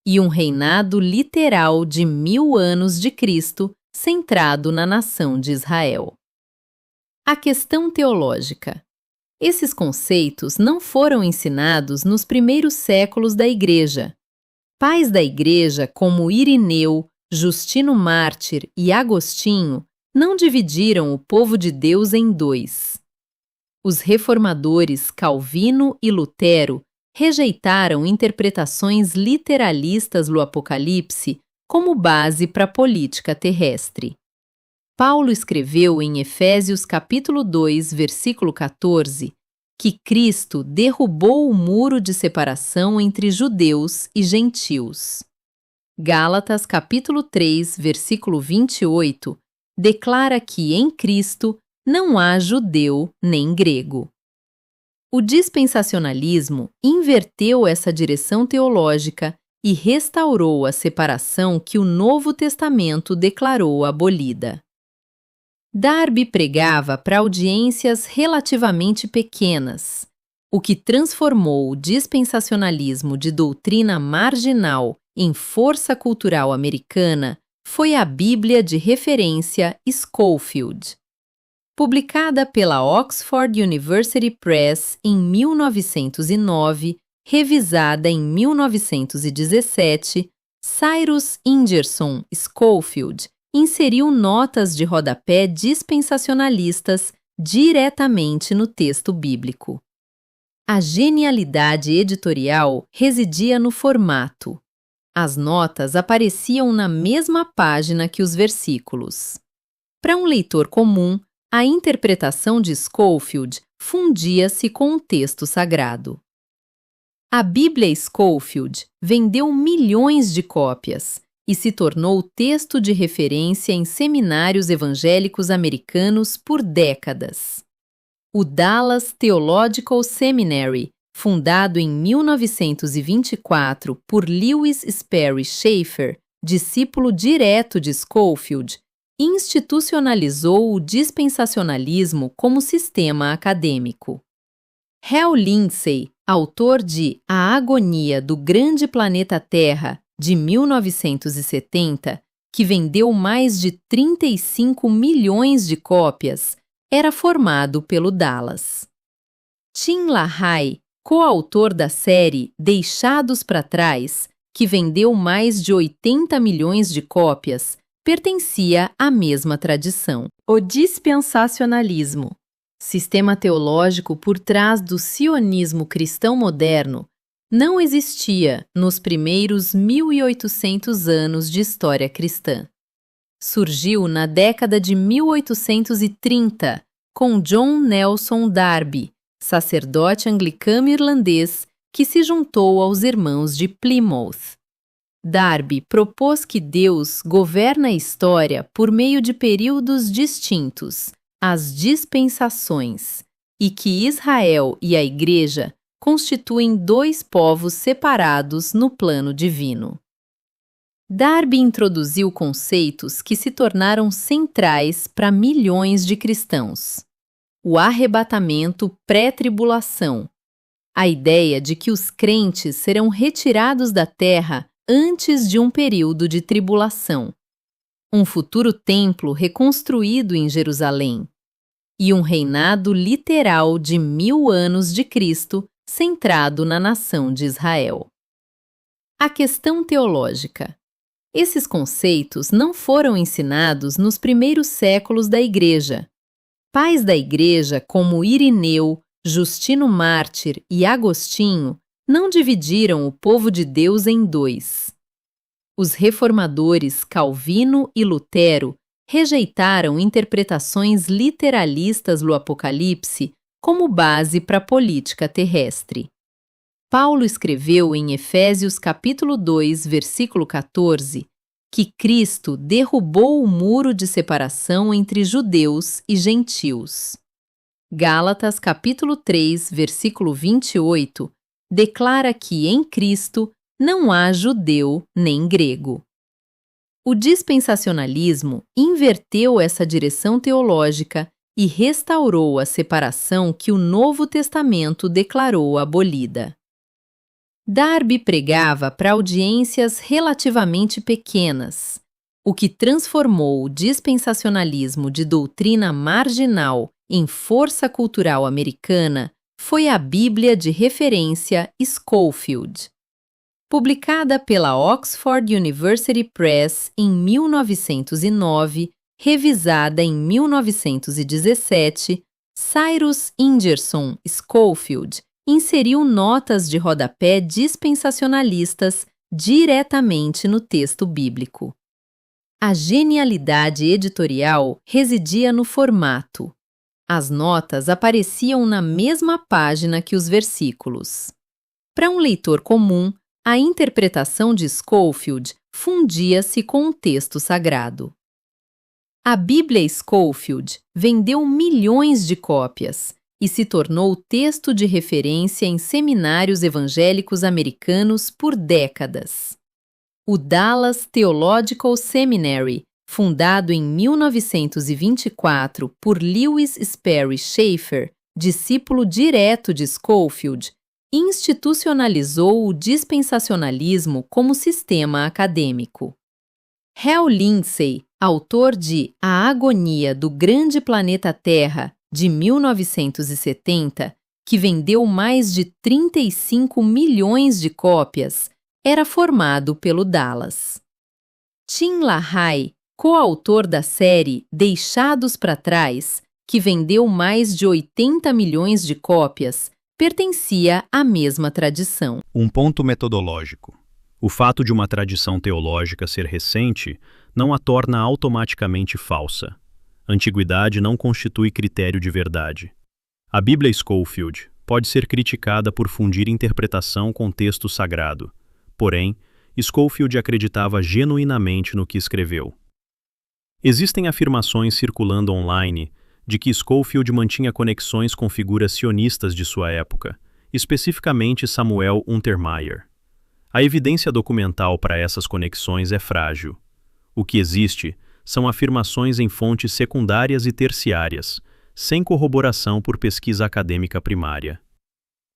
e um reinado literal de 1000 anos de Cristo centrado na nação de Israel. A questão teológica. Esses conceitos não foram ensinados nos primeiros séculos da Igreja. Pais da Igreja como Irineu, Justino Mártir e Agostinho não dividiram o povo de Deus em dois. Os reformadores Calvino e Lutero rejeitaram interpretações literalistas do Apocalipse como base para a política terrestre. Paulo escreveu em Efésios capítulo 2, versículo 14, que Cristo derrubou o muro de separação entre judeus e gentios. Gálatas capítulo 3, versículo 28, declara que em Cristo não há judeu nem grego. O dispensacionalismo inverteu essa direção teológica e restaurou a separação que o Novo Testamento declarou abolida. Darby pregava para audiências relativamente pequenas. O que transformou o dispensacionalismo de doutrina marginal em força cultural americana foi a Bíblia de referência Scofield. Publicada pela Oxford University Press em 1909, revisada em 1917, Cyrus Ingerson Schofield inseriu notas de rodapé dispensacionalistas diretamente no texto bíblico. A genialidade editorial residia no formato. As notas apareciam na mesma página que os versículos. Para um leitor comum, a interpretação de Schofield fundia-se com o texto sagrado. A Bíblia Schofield vendeu milhões de cópias e se tornou texto de referência em seminários evangélicos americanos por décadas. O Dallas Theological Seminary, fundado em 1924 por Lewis Sperry Chafer, discípulo direto de Schofield, institucionalizou o dispensacionalismo como sistema acadêmico. Hal Lindsey, autor de A Agonia do Grande Planeta Terra, de 1970, que vendeu mais de 35 milhões de cópias, era formado pelo Dallas. Tim LaHaye, coautor da série Deixados para Trás, que vendeu mais de 80 milhões de cópias, pertencia à mesma tradição. O dispensacionalismo, sistema teológico por trás do sionismo cristão moderno, não existia nos primeiros 1800 anos de história cristã. Surgiu na década de 1830, com John Nelson Darby, sacerdote anglicano irlandês que se juntou aos irmãos de Plymouth. Darby propôs que Deus governa a história por meio de períodos distintos, as dispensações, e que Israel e a Igreja constituem dois povos separados no plano divino. Darby introduziu conceitos que se tornaram centrais para milhões de cristãos. O arrebatamento pré-tribulação, a ideia de que os crentes serão retirados da terra antes de um período de tribulação, um futuro templo reconstruído em Jerusalém, e um reinado literal de 1000 anos de Cristo centrado na nação de Israel. A questão teológica. Esses conceitos não foram ensinados nos primeiros séculos da Igreja. Pais da Igreja como Irineu, Justino Mártir e Agostinho não dividiram o povo de Deus em dois. Os reformadores Calvino e Lutero rejeitaram interpretações literalistas do Apocalipse como base para a política terrestre. Paulo escreveu em Efésios capítulo 2, versículo 14, que Cristo derrubou o muro de separação entre judeus e gentios. Gálatas capítulo 3, versículo 28, declara que em Cristo não há judeu nem grego. O dispensacionalismo inverteu essa direção teológica e restaurou a separação que o Novo Testamento declarou abolida. Darby pregava para audiências relativamente pequenas, o que transformou o dispensacionalismo de doutrina marginal em força cultural americana foi a Bíblia de referência Schofield. Publicada pela Oxford University Press em 1909, revisada em 1917, Cyrus Ingerson Schofield inseriu notas de rodapé dispensacionalistas diretamente no texto bíblico. A genialidade editorial residia no formato. As notas apareciam na mesma página que os versículos. Para um leitor comum, a interpretação de Schofield fundia-se com o texto sagrado. A Bíblia Schofield vendeu milhões de cópias e se tornou texto de referência em seminários evangélicos americanos por décadas. O Dallas Theological Seminary, fundado em 1924 por Lewis Sperry Chafer, discípulo direto de Schofield, institucionalizou o dispensacionalismo como sistema acadêmico. Hal Lindsey, autor de A Agonia do Grande Planeta Terra, de 1970, que vendeu mais de 35 milhões de cópias, era formado pelo Dallas. Tim LaHaye, coautor da série Deixados para Trás, que vendeu mais de 80 milhões de cópias, pertencia à mesma tradição. Um ponto metodológico. O fato de uma tradição teológica ser recente não a torna automaticamente falsa. Antiguidade não constitui critério de verdade. A Bíblia Scofield pode ser criticada por fundir interpretação com texto sagrado. Porém, Scofield acreditava genuinamente no que escreveu. Existem afirmações circulando online de que Scofield mantinha conexões com figuras sionistas de sua época, especificamente Samuel Untermyer. A evidência documental para essas conexões é frágil. O que existe são afirmações em fontes secundárias e terciárias, sem corroboração por pesquisa acadêmica primária.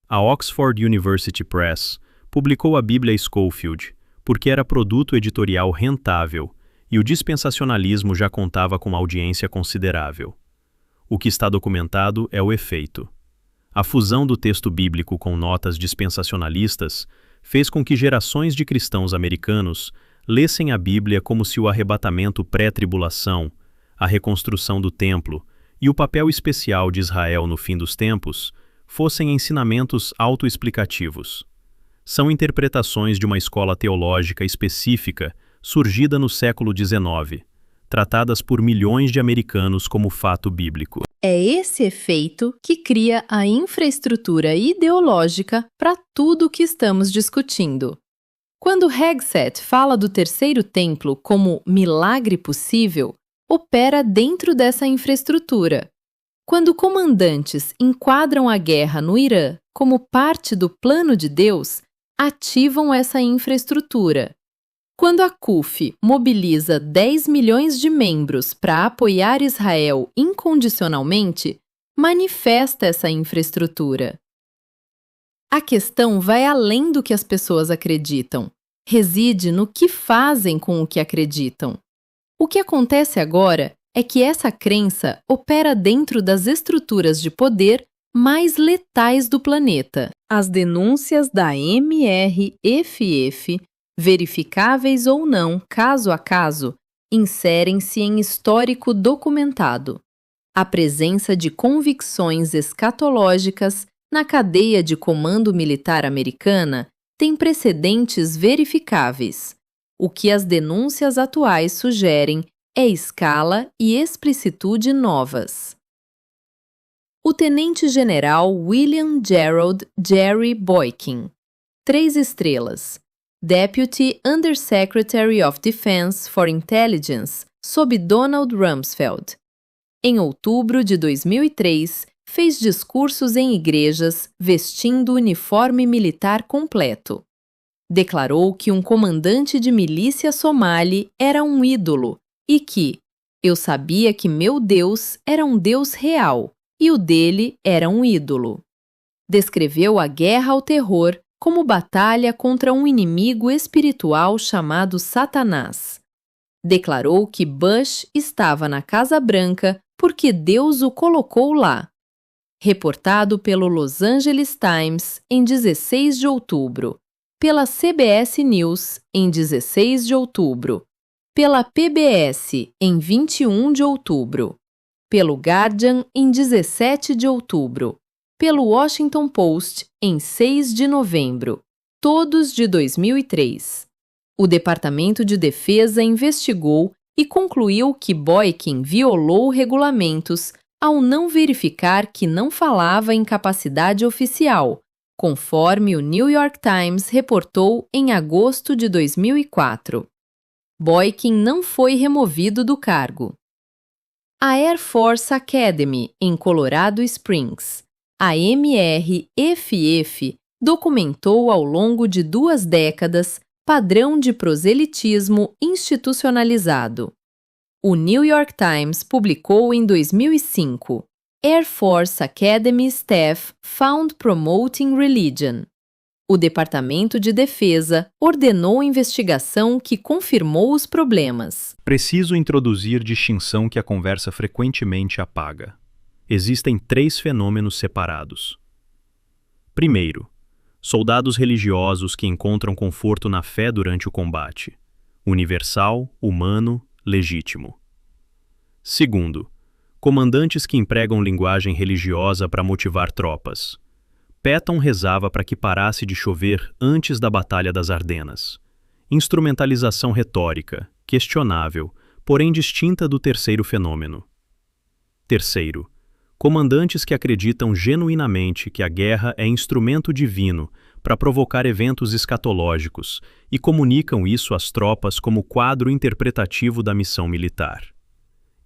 A Oxford University Press publicou a Bíblia Scofield porque era produto editorial rentável e o dispensacionalismo já contava com uma audiência considerável. O que está documentado é o efeito. A fusão do texto bíblico com notas dispensacionalistas fez com que gerações de cristãos americanos lessem a Bíblia como se o arrebatamento pré-tribulação, a reconstrução do templo e o papel especial de Israel no fim dos tempos fossem ensinamentos autoexplicativos. São interpretações de uma escola teológica específica surgida no século XIX, tratadas por milhões de americanos como fato bíblico. É esse efeito que cria a infraestrutura ideológica para tudo o que estamos discutindo. Quando Hegseth fala do terceiro templo como milagre possível, opera dentro dessa infraestrutura. Quando comandantes enquadram a guerra no Irã como parte do plano de Deus, ativam essa infraestrutura. Quando a CUF mobiliza 10 milhões de membros para apoiar Israel incondicionalmente, manifesta essa infraestrutura. A questão vai além do que as pessoas acreditam. Reside no que fazem com o que acreditam. O que acontece agora é que essa crença opera dentro das estruturas de poder mais letais do planeta. As denúncias da MRFF, verificáveis ou não, caso a caso, inserem-se em histórico documentado. A presença de convicções escatológicas na cadeia de comando militar americana tem precedentes verificáveis. O que as denúncias atuais sugerem é escala e explicitude novas. O tenente-general William Gerald Jerry Boykin, 3 estrelas, Deputy Undersecretary of Defense for Intelligence, sob Donald Rumsfeld. Em outubro de 2003, fez discursos em igrejas vestindo uniforme militar completo. Declarou que um comandante de milícia somali era um ídolo e que eu sabia que meu Deus era um Deus real e o dele era um ídolo. Descreveu a guerra ao terror como batalha contra um inimigo espiritual chamado Satanás. Declarou que Bush estava na Casa Branca porque Deus o colocou lá. Reportado pelo Los Angeles Times em 16 de outubro, pela CBS News em 16 de outubro, pela PBS em 21 de outubro, pelo Guardian em 17 de outubro, pelo Washington Post em 6 de novembro, todos de 2003. O Departamento de Defesa investigou e concluiu que Boykin violou regulamentos ao não verificar que não falava em capacidade oficial, conforme o New York Times reportou em agosto de 2004. Boykin não foi removido do cargo. A Air Force Academy, em Colorado Springs, a MRFF, documentou ao longo de 2 décadas padrão de proselitismo institucionalizado. O New York Times publicou em 2005, Air Force Academy Staff Found Promoting Religion. O Departamento de Defesa ordenou investigação que confirmou os problemas. Preciso introduzir distinção que a conversa frequentemente apaga. Existem 3 fenômenos separados. Primeiro, soldados religiosos que encontram conforto na fé durante o combate. Universal, humano, legítimo. Segundo, comandantes que empregam linguagem religiosa para motivar tropas. Patton rezava para que parasse de chover antes da Batalha das Ardenas. Instrumentalização retórica, questionável, porém distinta do terceiro fenômeno. Terceiro, comandantes que acreditam genuinamente que a guerra é instrumento divino para provocar eventos escatológicos e comunicam isso às tropas como quadro interpretativo da missão militar.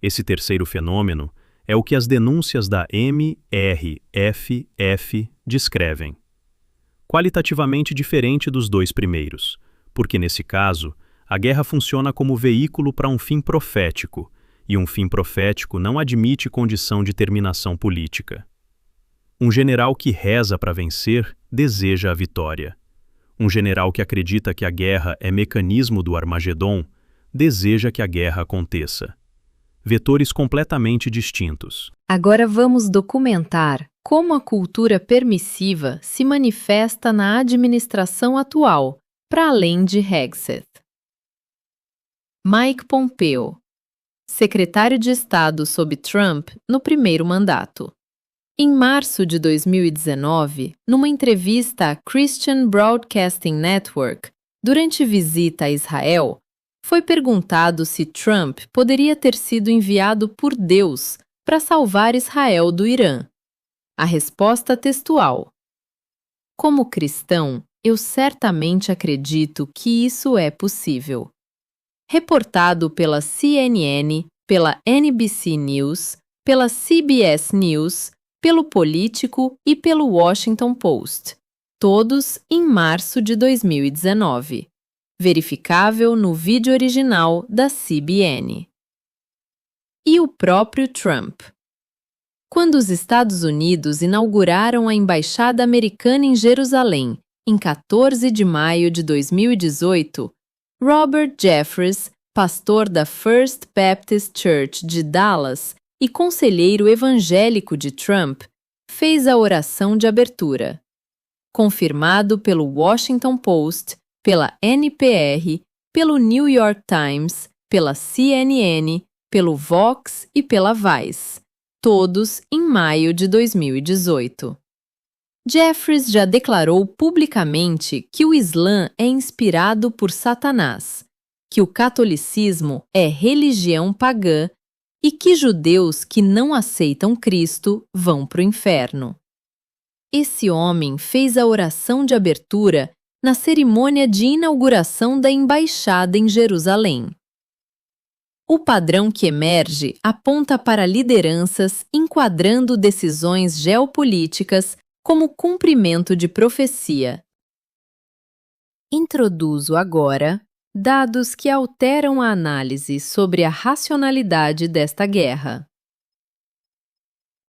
Esse terceiro fenômeno é o que as denúncias da MRFF descrevem. Qualitativamente diferente dos 2 primeiros, porque nesse caso, a guerra funciona como veículo para um fim profético, e um fim profético não admite condição de terminação política. Um general que reza para vencer deseja a vitória. Um general que acredita que a guerra é mecanismo do Armagedon deseja que a guerra aconteça. Vetores completamente distintos. Agora vamos documentar como a cultura permissiva se manifesta na administração atual, para além de Hegseth. Mike Pompeo, secretário de Estado sob Trump no primeiro mandato. Em março de 2019, numa entrevista à Christian Broadcasting Network, durante visita a Israel, foi perguntado se Trump poderia ter sido enviado por Deus para salvar Israel do Irã. A resposta textual: como cristão, eu certamente acredito que isso é possível. Reportado pela CNN, pela NBC News, pela CBS News, pelo Político e pelo Washington Post, todos em março de 2019. Verificável no vídeo original da CBN. E o próprio Trump. Quando os Estados Unidos inauguraram a Embaixada Americana em Jerusalém, em 14 de maio de 2018, Robert Jeffress, pastor da First Baptist Church de Dallas e conselheiro evangélico de Trump, fez a oração de abertura. Confirmado pelo Washington Post, pela NPR, pelo New York Times, pela CNN, pelo Vox e pela Vice, todos em maio de 2018. Jeffress já declarou publicamente que o Islã é inspirado por Satanás, que o catolicismo é religião pagã e que judeus que não aceitam Cristo vão para o inferno. Esse homem fez a oração de abertura na cerimônia de inauguração da Embaixada em Jerusalém. O padrão que emerge aponta para lideranças enquadrando decisões geopolíticas como cumprimento de profecia. Introduzo agora dados que alteram a análise sobre a racionalidade desta guerra.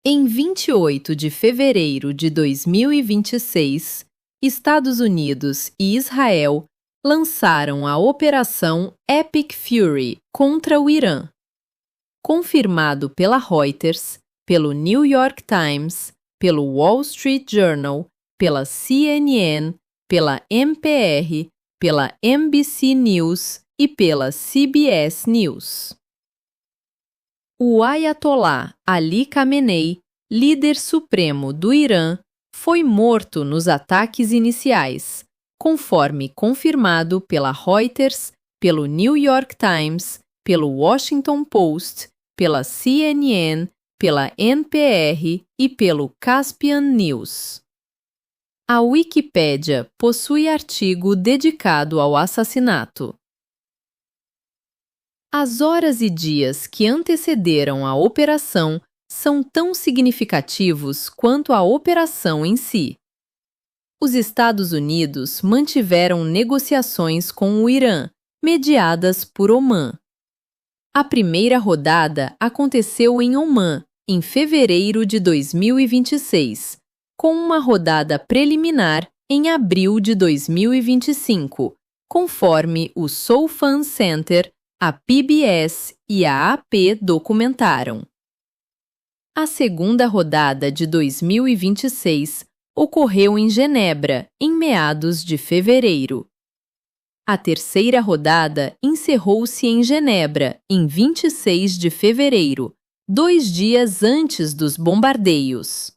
Em 28 de fevereiro de 2026, Estados Unidos e Israel lançaram a Operação Epic Fury contra o Irã. Confirmado pela Reuters, pelo New York Times, pelo Wall Street Journal, pela CNN, pela NPR, pela NBC News e pela CBS News. O Ayatollah Ali Khamenei, líder supremo do Irã, foi morto nos ataques iniciais, conforme confirmado pela Reuters, pelo New York Times, pelo Washington Post, pela CNN, pela NPR e pelo Caspian News. A Wikipédia possui artigo dedicado ao assassinato. As horas e dias que antecederam a operação são tão significativos quanto a operação em si. Os Estados Unidos mantiveram negociações com o Irã, mediadas por Omã. A primeira rodada aconteceu em Omã, em fevereiro de 2026, com uma rodada preliminar em abril de 2025, conforme o Seoul Fan Center, a PBS e a AP documentaram. A segunda rodada de 2026 ocorreu em Genebra, em meados de fevereiro. A terceira rodada encerrou-se em Genebra, em 26 de fevereiro, 2 dias antes dos bombardeios.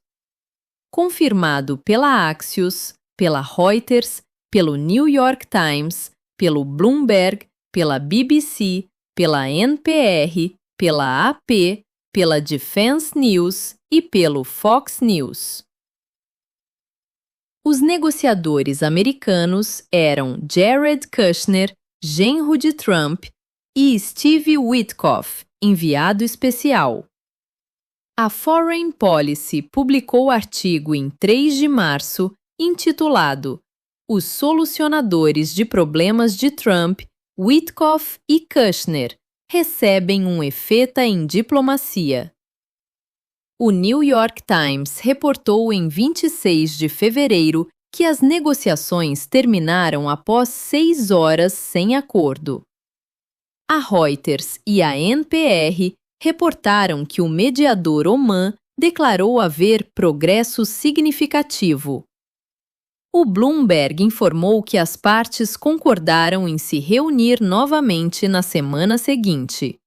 Confirmado pela Axios, pela Reuters, pelo New York Times, pelo Bloomberg, pela BBC, pela NPR, pela AP, pela Defense News e pelo Fox News. Os negociadores americanos eram Jared Kushner, genro de Trump, e Steve Witkoff, enviado especial. A Foreign Policy publicou artigo em 3 de março, intitulado Os solucionadores de problemas de Trump, Witkoff e Kushner, recebem um efeito em diplomacia. O New York Times reportou em 26 de fevereiro que as negociações terminaram após 6 horas sem acordo. A Reuters e a NPR reportaram que o mediador Oman declarou haver progresso significativo. O Bloomberg informou que as partes concordaram em se reunir novamente na semana seguinte.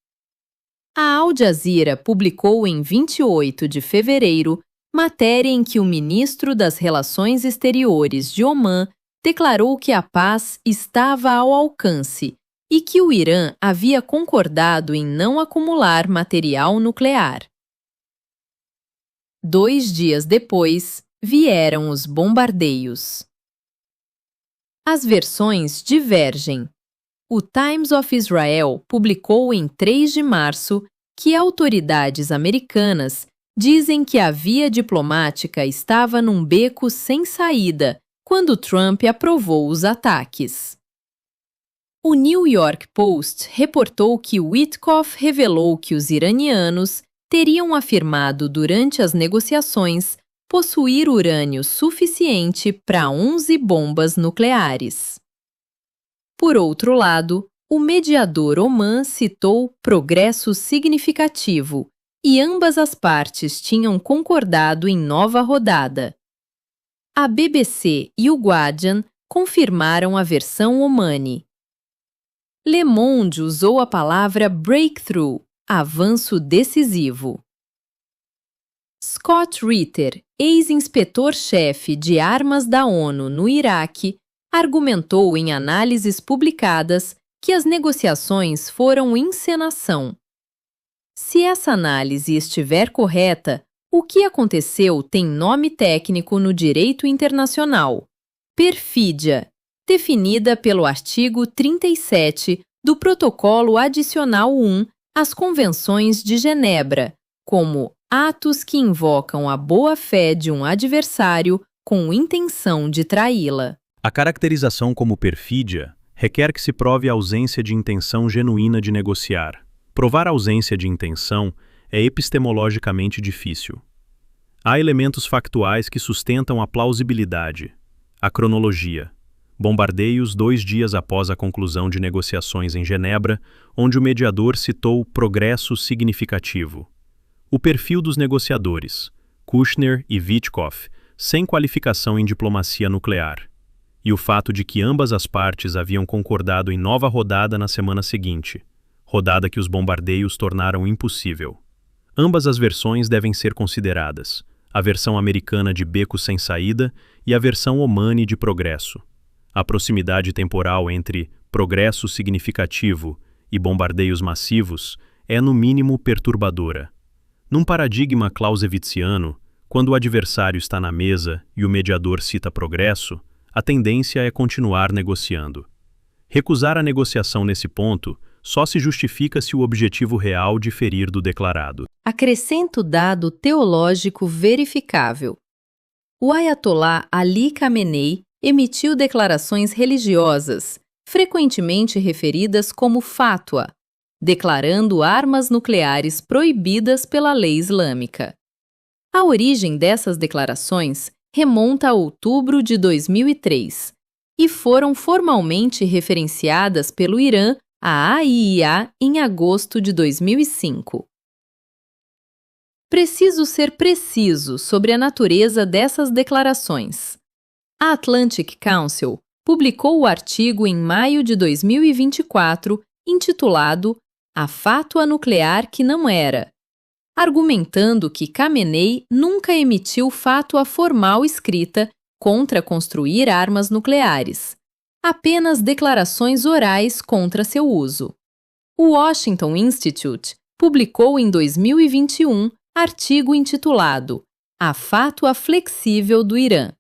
A Al Jazeera publicou em 28 de fevereiro matéria em que o ministro das Relações Exteriores de Omã declarou que a paz estava ao alcance e que o Irã havia concordado em não acumular material nuclear. 2 dias depois, vieram os bombardeios. As versões divergem. O Times of Israel publicou em 3 de março que autoridades americanas dizem que a via diplomática estava num beco sem saída quando Trump aprovou os ataques. O New York Post reportou que Witkoff revelou que os iranianos teriam afirmado durante as negociações possuir urânio suficiente para 11 bombas nucleares. Por outro lado, o mediador Oman citou progresso significativo e ambas as partes tinham concordado em nova rodada. A BBC e o Guardian confirmaram a versão Omani. Le Monde usou a palavra breakthrough, avanço decisivo. Scott Ritter, ex-inspetor-chefe de armas da ONU no Iraque, argumentou em análises publicadas que as negociações foram encenação. Se essa análise estiver correta, o que aconteceu tem nome técnico no direito internacional: perfídia, definida pelo artigo 37 do Protocolo Adicional 1 às Convenções de Genebra, como atos que invocam a boa-fé de um adversário com intenção de traí-la. A caracterização como perfídia requer que se prove a ausência de intenção genuína de negociar. Provar a ausência de intenção é epistemologicamente difícil. Há elementos factuais que sustentam a plausibilidade. A cronologia. Bombardeios 2 dias após a conclusão de negociações em Genebra, onde o mediador citou progresso significativo. O perfil dos negociadores, Kushner e Witkoff, sem qualificação em diplomacia nuclear. E o fato de que ambas as partes haviam concordado em nova rodada na semana seguinte, rodada que os bombardeios tornaram impossível. Ambas as versões devem ser consideradas, a versão americana de beco sem saída e a versão omani de progresso. A proximidade temporal entre progresso significativo e bombardeios massivos é, no mínimo, perturbadora. Num paradigma clausewitziano, quando o adversário está na mesa e o mediador cita progresso, a tendência é continuar negociando. Recusar a negociação nesse ponto só se justifica se o objetivo real diferir do declarado. Acrescento dado teológico verificável. O Ayatollah Ali Khamenei emitiu declarações religiosas, frequentemente referidas como fatwa, declarando armas nucleares proibidas pela lei islâmica. A origem dessas declarações remonta a outubro de 2003 e foram formalmente referenciadas pelo Irã à AIIA em agosto de 2005. Preciso ser preciso sobre a natureza dessas declarações. A Atlantic Council publicou o artigo em maio de 2024, intitulado A Fátua Nuclear que Não Era, argumentando que Khamenei nunca emitiu fátua formal escrita contra construir armas nucleares, apenas declarações orais contra seu uso. O Washington Institute publicou em 2021 artigo intitulado A Fátua Flexível do Irã.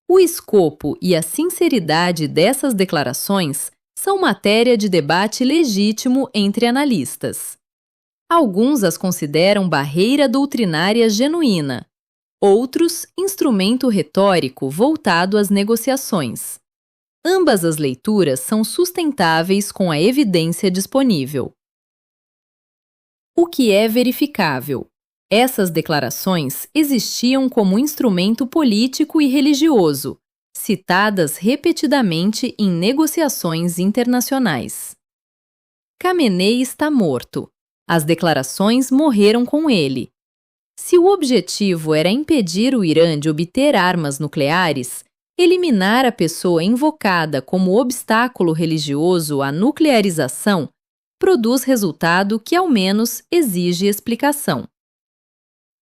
O escopo e a sinceridade dessas declarações são matéria de debate legítimo entre analistas. Alguns as consideram barreira doutrinária genuína, outros instrumento retórico voltado às negociações. Ambas as leituras são sustentáveis com a evidência disponível. O que é verificável? Essas declarações existiam como instrumento político e religioso, citadas repetidamente em negociações internacionais. Khamenei está morto. As declarações morreram com ele. Se o objetivo era impedir o Irã de obter armas nucleares, eliminar a pessoa invocada como obstáculo religioso à nuclearização produz resultado que, ao menos, exige explicação.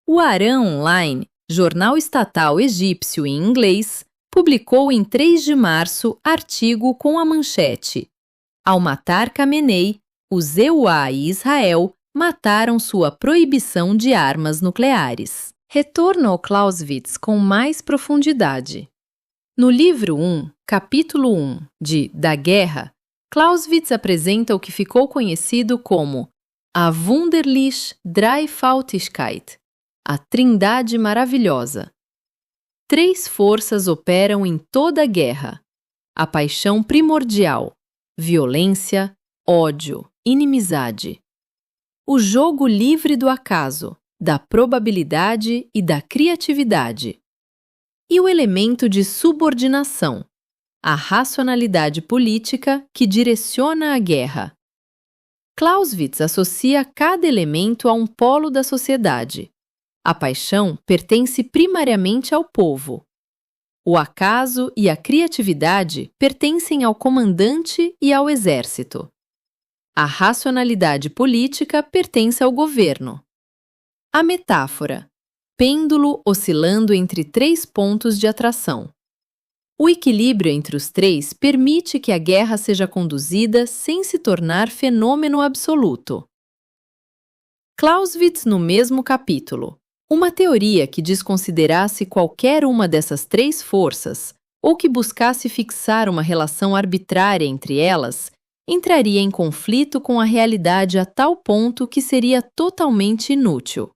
O Aran Online, jornal estatal egípcio em inglês, publicou em 3 de março artigo com a manchete: Ao matar Khamenei, os EUA e Israel mataram sua proibição de armas nucleares. Retorno ao Clausewitz com mais profundidade. No livro 1, capítulo 1 de Da Guerra, Clausewitz apresenta o que ficou conhecido como a Wunderliche Dreifaltigkeit, a Trindade Maravilhosa. 3 forças operam em toda a guerra: a paixão primordial, violência, ódio, inimizade. O jogo livre do acaso, da probabilidade e da criatividade. E o elemento de subordinação, a racionalidade política que direciona a guerra. Clausewitz associa cada elemento a um polo da sociedade. A paixão pertence primariamente ao povo. O acaso e a criatividade pertencem ao comandante e ao exército. A racionalidade política pertence ao governo. A metáfora: pêndulo oscilando entre 3 pontos de atração. O equilíbrio entre os 3 permite que a guerra seja conduzida sem se tornar fenômeno absoluto. Clausewitz, no mesmo capítulo: uma teoria que desconsiderasse qualquer uma dessas 3 forças, ou que buscasse fixar uma relação arbitrária entre elas, entraria em conflito com a realidade a tal ponto que seria totalmente inútil.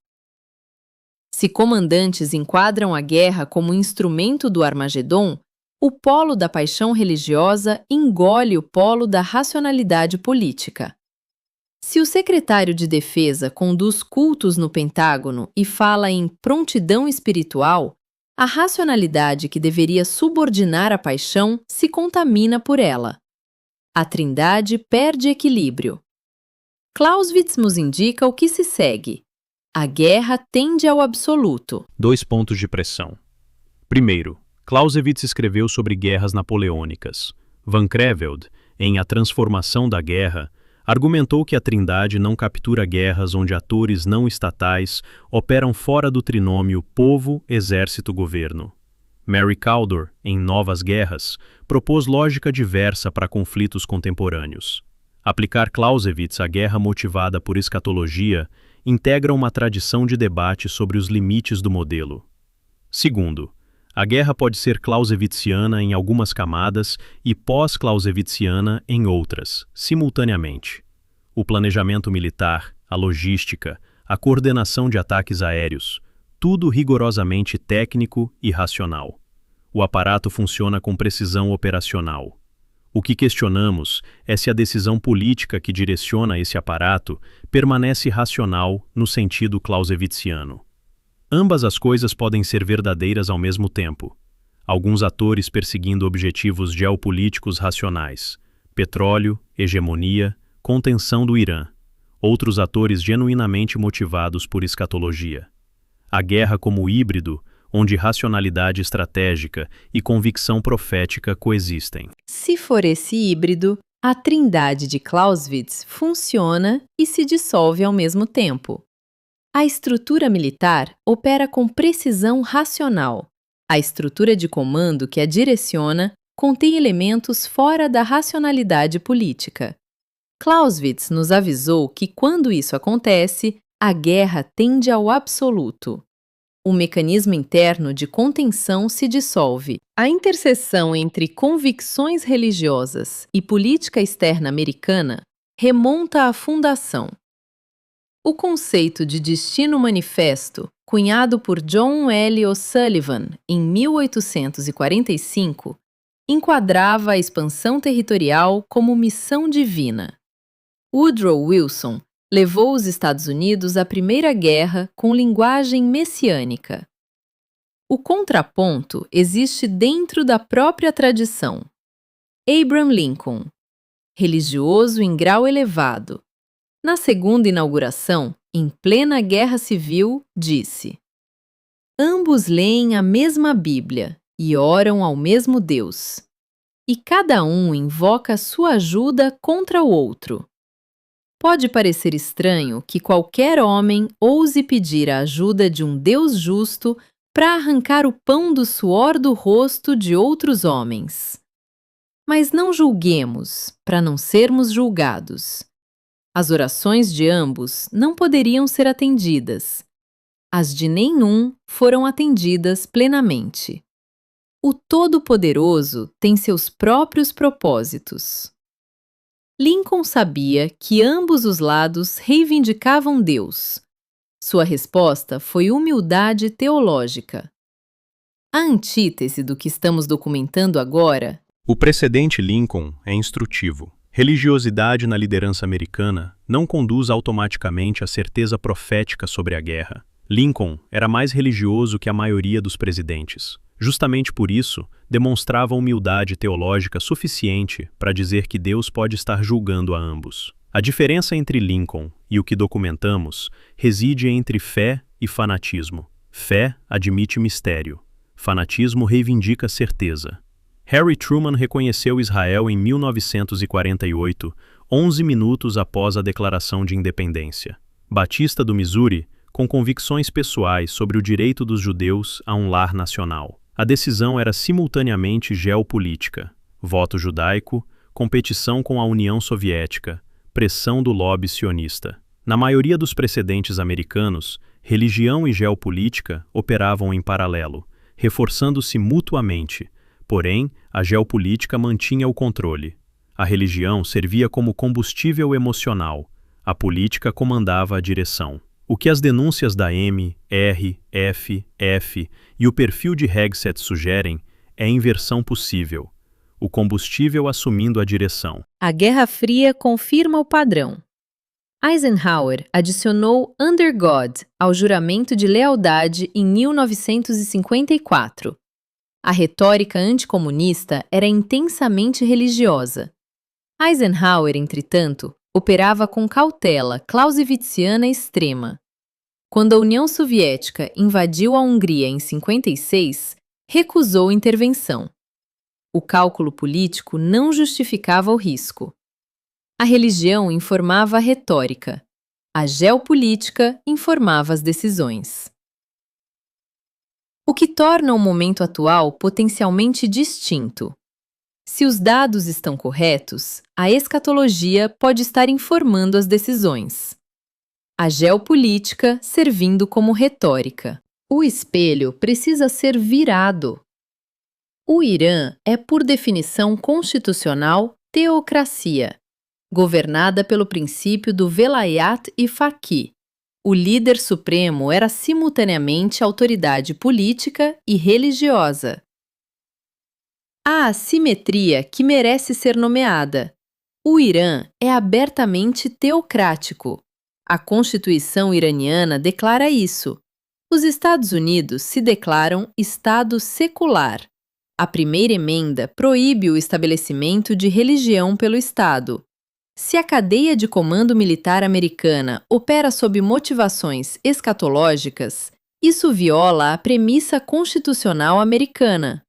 Se comandantes enquadram a guerra como instrumento do Armagedon, o polo da paixão religiosa engole o polo da racionalidade política. Se o secretário de Defesa conduz cultos no Pentágono e fala em prontidão espiritual, a racionalidade que deveria subordinar a paixão se contamina por ela. A trindade perde equilíbrio. Clausewitz nos indica o que se segue. A guerra tende ao absoluto. 2 pontos de pressão. Primeiro, Clausewitz escreveu sobre guerras napoleônicas. Van Creveld, em A Transformação da Guerra, argumentou que a Trindade não captura guerras onde atores não estatais operam fora do trinômio povo, exército, governo. Mary Caldor, em Novas Guerras, propôs lógica diversa para conflitos contemporâneos. Aplicar Clausewitz à guerra motivada por escatologia integra uma tradição de debate sobre os limites do modelo. Segundo, a guerra pode ser clausewitziana em algumas camadas e pós-clausewitziana em outras, simultaneamente. O planejamento militar, a logística, a coordenação de ataques aéreos, tudo rigorosamente técnico e racional. O aparato funciona com precisão operacional. O que questionamos é se a decisão política que direciona esse aparato permanece racional no sentido clausewitziano. Ambas as coisas podem ser verdadeiras ao mesmo tempo. Alguns atores perseguindo objetivos geopolíticos racionais, petróleo, hegemonia, contenção do Irã. Outros atores genuinamente motivados por escatologia. A guerra como híbrido, onde racionalidade estratégica e convicção profética coexistem. Se for esse híbrido, a trindade de Clausewitz funciona e se dissolve ao mesmo tempo. A estrutura militar opera com precisão racional. A estrutura de comando que a direciona contém elementos fora da racionalidade política. Clausewitz nos avisou que, quando isso acontece, a guerra tende ao absoluto. O mecanismo interno de contenção se dissolve. A interseção entre convicções religiosas e política externa americana remonta à fundação. O conceito de destino manifesto, cunhado por John L. O'Sullivan em 1845, enquadrava a expansão territorial como missão divina. Woodrow Wilson levou os Estados Unidos à Primeira Guerra com linguagem messiânica. O contraponto existe dentro da própria tradição. Abraham Lincoln, religioso em grau elevado, na segunda inauguração, em plena Guerra Civil, disse: ambos leem a mesma Bíblia e oram ao mesmo Deus, e cada um invoca sua ajuda contra o outro. Pode parecer estranho que qualquer homem ouse pedir a ajuda de um Deus justo para arrancar o pão do suor do rosto de outros homens. Mas não julguemos, para não sermos julgados. As orações de ambos não poderiam ser atendidas. As de nenhum foram atendidas plenamente. O Todo-Poderoso tem seus próprios propósitos. Lincoln sabia que ambos os lados reivindicavam Deus. Sua resposta foi humildade teológica. A antítese do que estamos documentando agora. O precedente Lincoln é instrutivo. Religiosidade na liderança americana não conduz automaticamente à certeza profética sobre a guerra. Lincoln era mais religioso que a maioria dos presidentes. Justamente por isso, demonstrava humildade teológica suficiente para dizer que Deus pode estar julgando a ambos. A diferença entre Lincoln e o que documentamos reside entre fé e fanatismo. Fé admite mistério. Fanatismo reivindica certeza. Harry Truman reconheceu Israel em 1948, 11 minutos após a declaração de independência. Batista do Missouri, com convicções pessoais sobre o direito dos judeus a um lar nacional. A decisão era simultaneamente geopolítica, voto judaico, competição com a União Soviética, pressão do lobby sionista. Na maioria dos precedentes americanos, religião e geopolítica operavam em paralelo, reforçando-se mutuamente, porém, a geopolítica mantinha o controle. A religião servia como combustível emocional, a política comandava a direção. O que as denúncias da M, R, F, F e o perfil de Hegseth sugerem é inversão possível, o combustível assumindo a direção. A Guerra Fria confirma o padrão. Eisenhower adicionou Under God ao juramento de lealdade em 1954. A retórica anticomunista era intensamente religiosa. Eisenhower, entretanto, operava com cautela clausewitziana extrema. Quando a União Soviética invadiu a Hungria em 56, recusou intervenção. O cálculo político não justificava o risco. A religião informava a retórica. A geopolítica informava as decisões. O que torna o momento atual potencialmente distinto. Se os dados estão corretos, a escatologia pode estar informando as decisões. A geopolítica servindo como retórica. O espelho precisa ser virado. O Irã é, por definição constitucional, teocracia, governada pelo princípio do velayat e faqih. O líder supremo era simultaneamente autoridade política e religiosa. Há assimetria que merece ser nomeada. O Irã é abertamente teocrático. A Constituição iraniana declara isso. Os Estados Unidos se declaram Estado secular. A primeira emenda proíbe o estabelecimento de religião pelo Estado. Se a cadeia de comando militar americana opera sob motivações escatológicas, isso viola a premissa constitucional americana.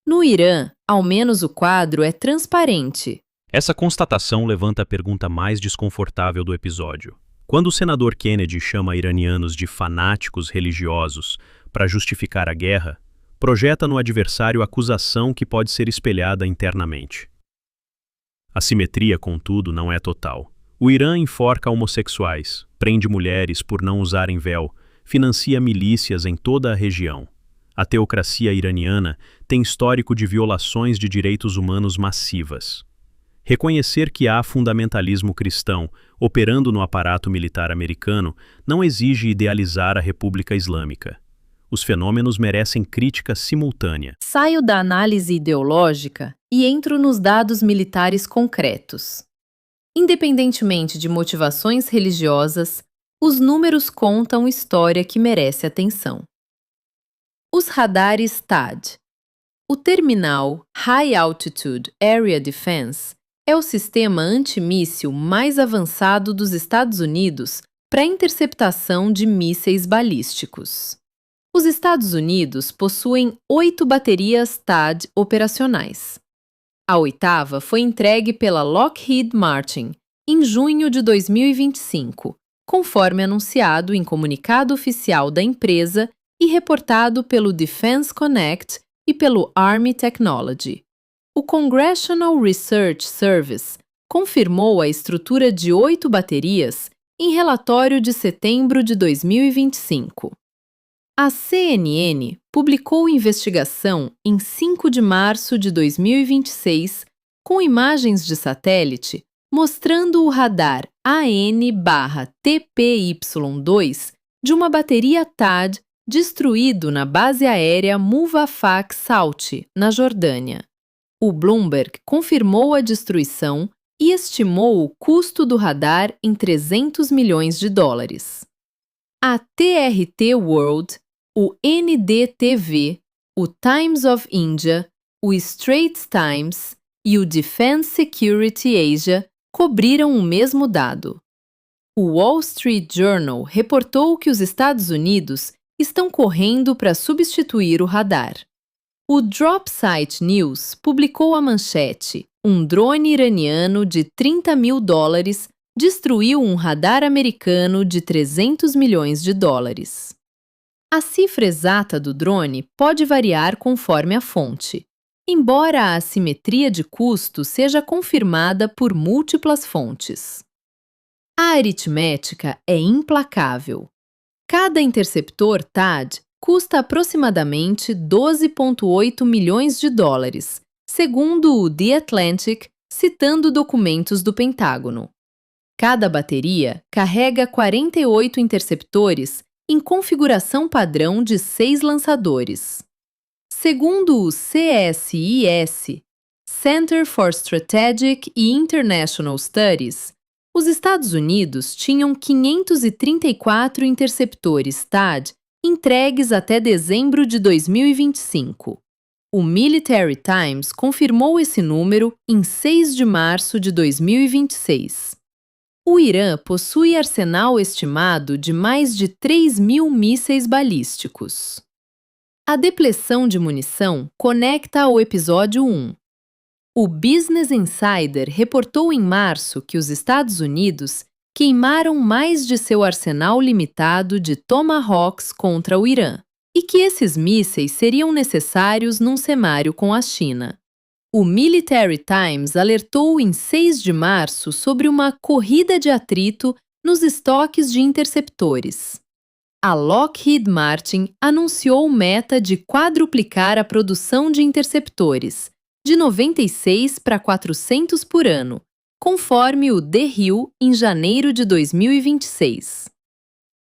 No Irã, ao menos o quadro é transparente. Essa constatação levanta a pergunta mais desconfortável do episódio. Quando o senador Kennedy chama iranianos de fanáticos religiosos para justificar a guerra, projeta no adversário acusação que pode ser espelhada internamente. A simetria, contudo, não é total. O Irã enforca homossexuais, prende mulheres por não usarem véu, financia milícias em toda a região. A teocracia iraniana tem histórico de violações de direitos humanos massivas. Reconhecer que há fundamentalismo cristão operando no aparato militar americano não exige idealizar a República Islâmica. Os fenômenos merecem crítica simultânea. Saio da análise ideológica e entro nos dados militares concretos. Independentemente de motivações religiosas, os números contam história que merece atenção. Os radares THAAD. O terminal High Altitude Area Defense é o sistema antimíssil mais avançado dos Estados Unidos para interceptação de mísseis balísticos. Os Estados Unidos possuem 8 baterias THAAD operacionais. A 8ª foi entregue pela Lockheed Martin em junho de 2025, conforme anunciado em comunicado oficial da empresa e reportado pelo Defense Connect e pelo Army Technology. O Congressional Research Service confirmou a estrutura de 8 baterias em relatório de setembro de 2025. A CNN publicou investigação em 5 de março de 2026 com imagens de satélite mostrando o radar AN/TPY2 de uma bateria THAAD destruído na base aérea Muvafaq Salti, na Jordânia. O Bloomberg confirmou a destruição e estimou o custo do radar em $300 milhões. A TRT World, o NDTV, o Times of India, o Straits Times e o Defense Security Asia cobriram o mesmo dado. O Wall Street Journal reportou que os Estados Unidos estão correndo para substituir o radar. O DropSite News publicou a manchete: um drone iraniano de $30 mil destruiu um radar americano de $300 milhões. A cifra exata do drone pode variar conforme a fonte, embora a assimetria de custo seja confirmada por múltiplas fontes. A aritmética é implacável. Cada interceptor THAAD custa aproximadamente $12,8 milhões, segundo o The Atlantic, citando documentos do Pentágono. Cada bateria carrega 48 interceptores em configuração padrão de 6 lançadores. Segundo o CSIS, Center for Strategic and International Studies, os Estados Unidos tinham 534 interceptores THAAD entregues até dezembro de 2025. O Military Times confirmou esse número em 6 de março de 2026. O Irã possui arsenal estimado de mais de 3.000 mísseis balísticos. A depleção de munição conecta ao episódio 1. O Business Insider reportou em março que os Estados Unidos queimaram mais de seu arsenal limitado de Tomahawks contra o Irã, e que esses mísseis seriam necessários num cenário com a China. O Military Times alertou em 6 de março sobre uma corrida de atrito nos estoques de interceptores. A Lockheed Martin anunciou meta de quadruplicar a produção de interceptores, de 96 para 400 por ano, conforme o The Hill em janeiro de 2026.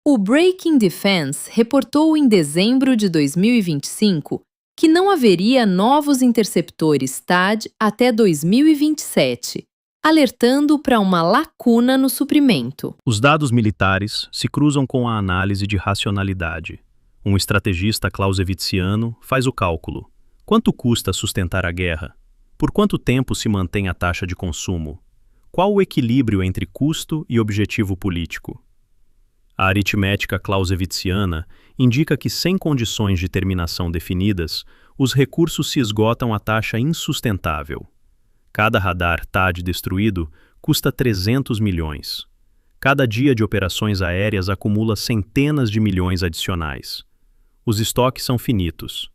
O Breaking Defense reportou em dezembro de 2025 que não haveria novos interceptores THAAD até 2027, alertando para uma lacuna no suprimento. Os dados militares se cruzam com a análise de racionalidade. Um estrategista clausewitziano faz o cálculo. Quanto custa sustentar a guerra? Por quanto tempo se mantém a taxa de consumo? Qual o equilíbrio entre custo e objetivo político? A aritmética clausewitziana indica que, sem condições de terminação definidas, os recursos se esgotam a taxa insustentável. Cada radar THAAD destruído custa 300 milhões. Cada dia de operações aéreas acumula centenas de milhões adicionais. Os estoques são finitos.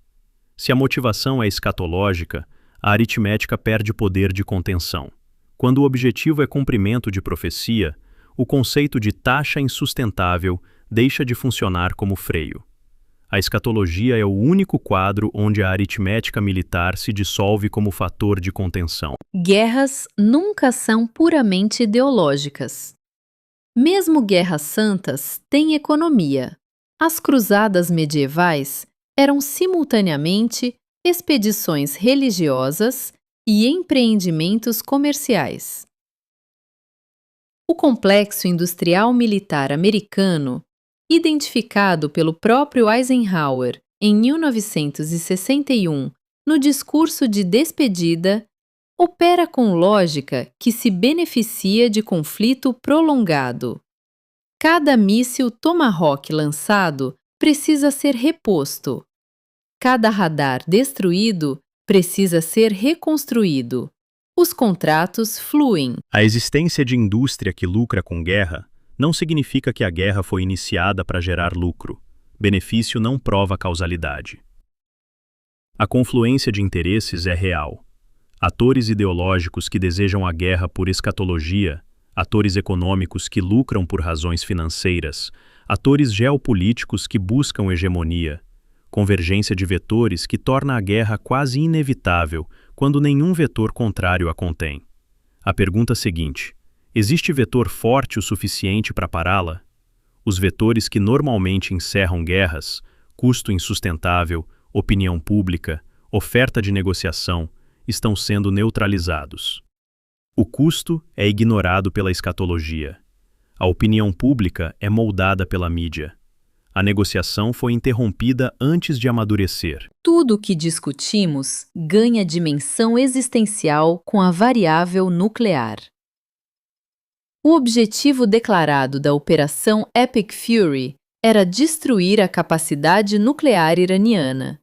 Se a motivação é escatológica, a aritmética perde poder de contenção. Quando o objetivo é cumprimento de profecia, o conceito de taxa insustentável deixa de funcionar como freio. A escatologia é o único quadro onde a aritmética militar se dissolve como fator de contenção. Guerras nunca são puramente ideológicas. Mesmo guerras santas têm economia. As cruzadas medievais eram simultaneamente expedições religiosas e empreendimentos comerciais. O complexo industrial militar americano, identificado pelo próprio Eisenhower em 1961 no discurso de despedida, opera com lógica que se beneficia de conflito prolongado. Cada míssil Tomahawk lançado precisa ser reposto. Cada radar destruído precisa ser reconstruído. Os contratos fluem. A existência de indústria que lucra com guerra não significa que a guerra foi iniciada para gerar lucro. Benefício não prova causalidade. A confluência de interesses é real. Atores ideológicos que desejam a guerra por escatologia, atores econômicos que lucram por razões financeiras, atores geopolíticos que buscam hegemonia, convergência de vetores que torna a guerra quase inevitável quando nenhum vetor contrário a contém. A pergunta seguinte: existe vetor forte o suficiente para pará-la? Os vetores que normalmente encerram guerras, custo insustentável, opinião pública, oferta de negociação, estão sendo neutralizados. O custo é ignorado pela escatologia. A opinião pública é moldada pela mídia. A negociação foi interrompida antes de amadurecer. Tudo o que discutimos ganha dimensão existencial com a variável nuclear. O objetivo declarado da Operação Epic Fury era destruir a capacidade nuclear iraniana.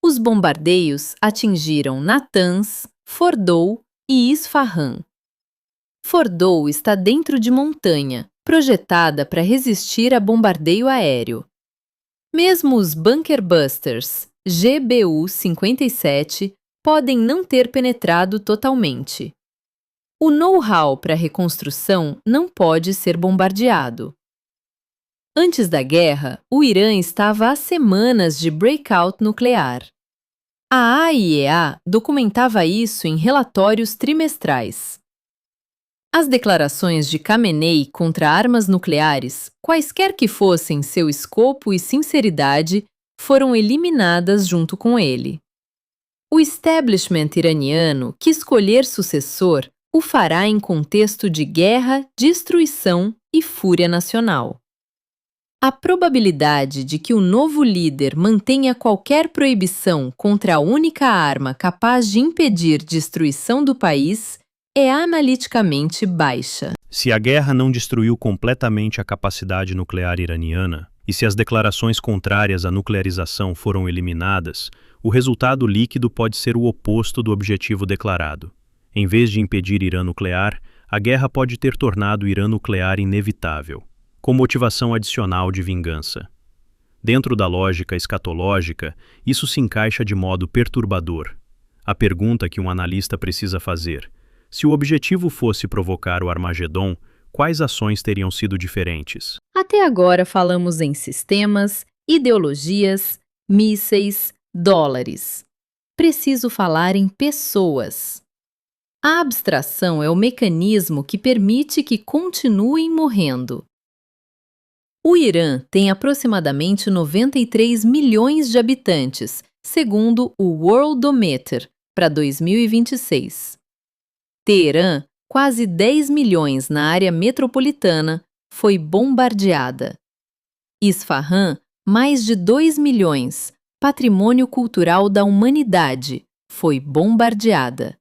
Os bombardeios atingiram Natanz, Fordow e Isfahan. Fordow está dentro de montanha, projetada para resistir a bombardeio aéreo. Mesmo os Bunker Busters GBU-57 podem não ter penetrado totalmente. O know-how para a reconstrução não pode ser bombardeado. Antes da guerra, o Irã estava há semanas de breakout nuclear. A AIEA documentava isso em relatórios trimestrais. As declarações de Khamenei contra armas nucleares, quaisquer que fossem seu escopo e sinceridade, foram eliminadas junto com ele. O establishment iraniano que escolher sucessor o fará em contexto de guerra, destruição e fúria nacional. A probabilidade de que o novo líder mantenha qualquer proibição contra a única arma capaz de impedir destruição do país é analiticamente baixa. Se a guerra não destruiu completamente a capacidade nuclear iraniana, e se as declarações contrárias à nuclearização foram eliminadas, o resultado líquido pode ser o oposto do objetivo declarado. Em vez de impedir Irã nuclear, a guerra pode ter tornado o Irã nuclear inevitável, com motivação adicional de vingança. Dentro da lógica escatológica, isso se encaixa de modo perturbador. A pergunta que um analista precisa fazer: se o objetivo fosse provocar o Armagedon, quais ações teriam sido diferentes? Até agora falamos em sistemas, ideologias, mísseis, dólares. Preciso falar em pessoas. A abstração é o mecanismo que permite que continuem morrendo. O Irã tem aproximadamente 93 milhões de habitantes, segundo o Worldometer, para 2026. Teherã, quase 10 milhões na área metropolitana, foi bombardeada. Isfahan, mais de 2 milhões, patrimônio cultural da humanidade, foi bombardeada.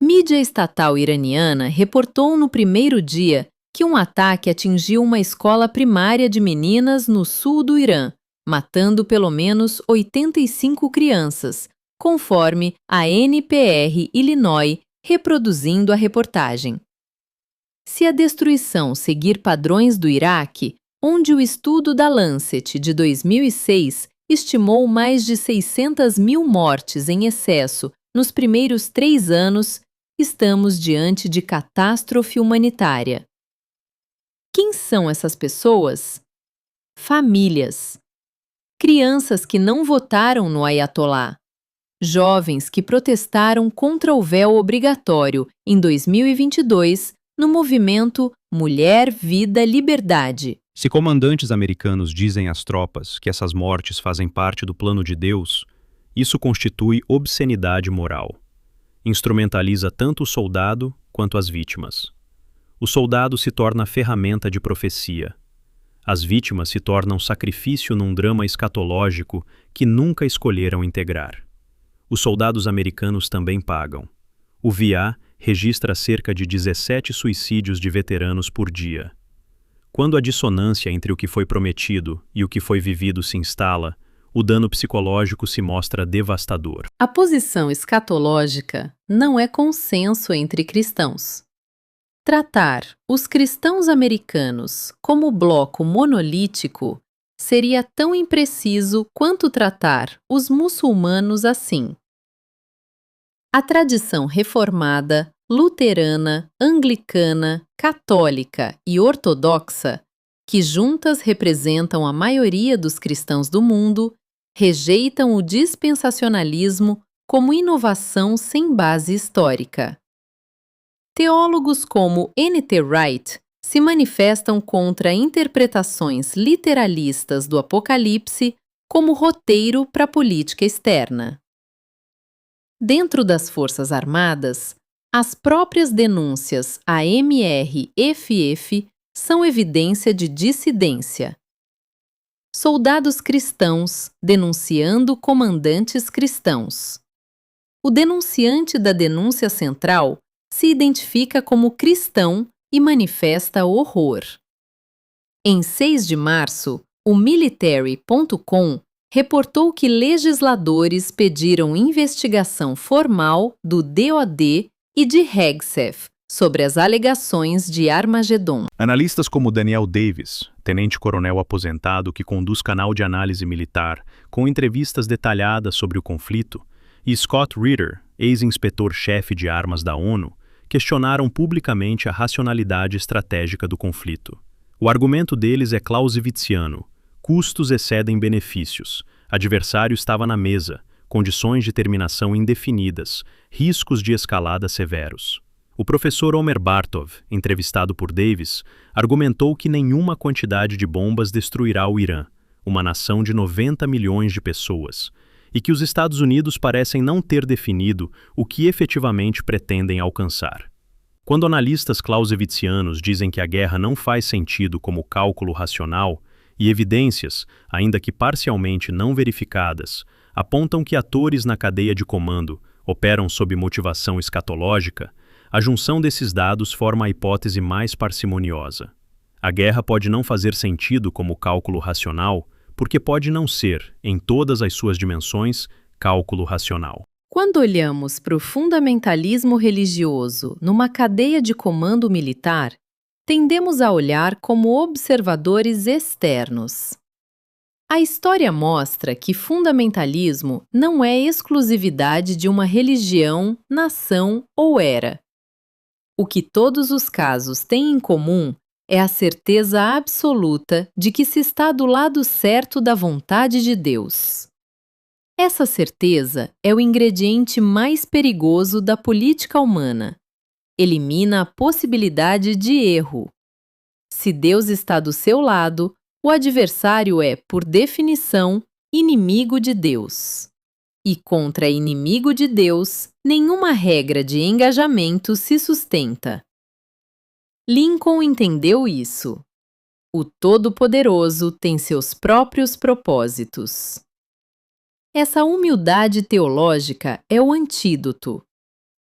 Mídia estatal iraniana reportou no primeiro dia que um ataque atingiu uma escola primária de meninas no sul do Irã, matando pelo menos 85 crianças, conforme a NPR Illinois, reproduzindo a reportagem. Se a destruição seguir padrões do Iraque, onde o estudo da Lancet de 2006 estimou mais de 600 mil mortes em excesso nos primeiros 3 anos, estamos diante de catástrofe humanitária. Quem são essas pessoas? Famílias. Crianças que não votaram no Ayatollah. Jovens que protestaram contra o véu obrigatório em 2022 no movimento Mulher, Vida, Liberdade. Se comandantes americanos dizem às tropas que essas mortes fazem parte do plano de Deus, isso constitui obscenidade moral. Instrumentaliza tanto o soldado quanto as vítimas. O soldado se torna ferramenta de profecia. As vítimas se tornam sacrifício num drama escatológico que nunca escolheram integrar. Os soldados americanos também pagam. O VA registra cerca de 17 suicídios de veteranos por dia. Quando a dissonância entre o que foi prometido e o que foi vivido se instala, o dano psicológico se mostra devastador. A posição escatológica não é consenso entre cristãos. Tratar os cristãos americanos como bloco monolítico seria tão impreciso quanto tratar os muçulmanos assim. A tradição reformada, luterana, anglicana, católica e ortodoxa, que juntas representam a maioria dos cristãos do mundo, rejeitam o dispensacionalismo como inovação sem base histórica. Teólogos como N.T. Wright se manifestam contra interpretações literalistas do Apocalipse como roteiro para a política externa. Dentro das Forças Armadas, as próprias denúncias à MRFF são evidência de dissidência. Soldados cristãos denunciando comandantes cristãos. O denunciante da denúncia central se identifica como cristão e manifesta horror. Em 6 de março, o Military.com reportou que legisladores pediram investigação formal do DoD e de Hegseth sobre as alegações de Armagedon. Analistas como Daniel Davis, tenente-coronel aposentado que conduz canal de análise militar, com entrevistas detalhadas sobre o conflito, e Scott Ritter, ex-inspetor-chefe de armas da ONU, questionaram publicamente a racionalidade estratégica do conflito. O argumento deles é clausewitziano: custos excedem benefícios, adversário estava na mesa, condições de terminação indefinidas, riscos de escalada severos. O professor Omer Bartov, entrevistado por Davis, argumentou que nenhuma quantidade de bombas destruirá o Irã, uma nação de 90 milhões de pessoas, e que os Estados Unidos parecem não ter definido o que efetivamente pretendem alcançar. Quando analistas clausewitzianos dizem que a guerra não faz sentido como cálculo racional, e evidências, ainda que parcialmente não verificadas, apontam que atores na cadeia de comando operam sob motivação escatológica, a junção desses dados forma a hipótese mais parcimoniosa. A guerra pode não fazer sentido como cálculo racional, porque pode não ser, em todas as suas dimensões, cálculo racional. Quando olhamos para o fundamentalismo religioso numa cadeia de comando militar, tendemos a olhar como observadores externos. A história mostra que fundamentalismo não é exclusividade de uma religião, nação ou era. O que todos os casos têm em comum é a certeza absoluta de que se está do lado certo da vontade de Deus. Essa certeza é o ingrediente mais perigoso da política humana. Elimina a possibilidade de erro. Se Deus está do seu lado, o adversário é, por definição, inimigo de Deus. E contra inimigo de Deus, nenhuma regra de engajamento se sustenta. Lincoln entendeu isso. O Todo-Poderoso tem seus próprios propósitos. Essa humildade teológica é o antídoto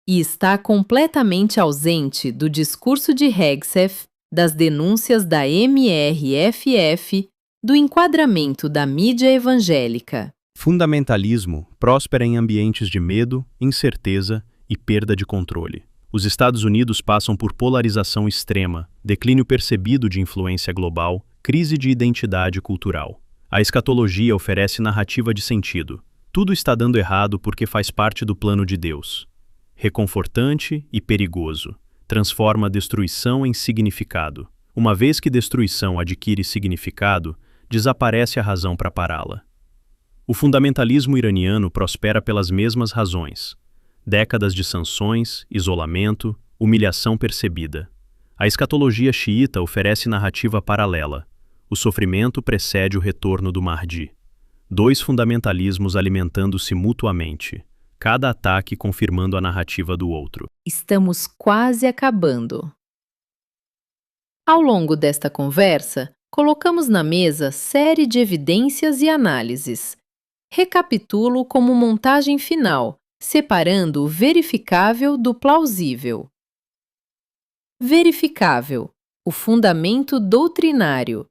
e está completamente ausente do discurso de Hegseth, das denúncias da MRFF, do enquadramento da mídia evangélica. Fundamentalismo próspera em ambientes de medo, incerteza e perda de controle. Os Estados Unidos passam por polarização extrema, declínio percebido de influência global, crise de identidade cultural. A escatologia oferece narrativa de sentido. Tudo está dando errado porque faz parte do plano de Deus. Reconfortante e perigoso. Transforma a destruição em significado. Uma vez que destruição adquire significado, desaparece a razão para pará-la. O fundamentalismo iraniano prospera pelas mesmas razões. Décadas de sanções, isolamento, humilhação percebida. A escatologia xiita oferece narrativa paralela. O sofrimento precede o retorno do Mahdi. Dois fundamentalismos alimentando-se mutuamente, cada ataque confirmando a narrativa do outro. Estamos quase acabando. Ao longo desta conversa, colocamos na mesa série de evidências e análises. Recapitulo como montagem final, separando o verificável do plausível. Verificável: o fundamento doutrinário.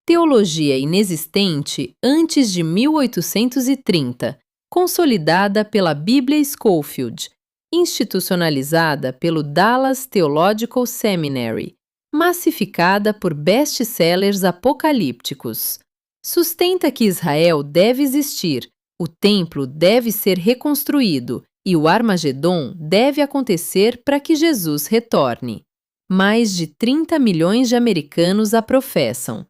Teologia inexistente antes de 1830, consolidada pela Bíblia Scofield, institucionalizada pelo Dallas Theological Seminary, massificada por best-sellers apocalípticos. Sustenta que Israel deve existir, o templo deve ser reconstruído e o Armagedon deve acontecer para que Jesus retorne. Mais de 30 milhões de americanos a professam.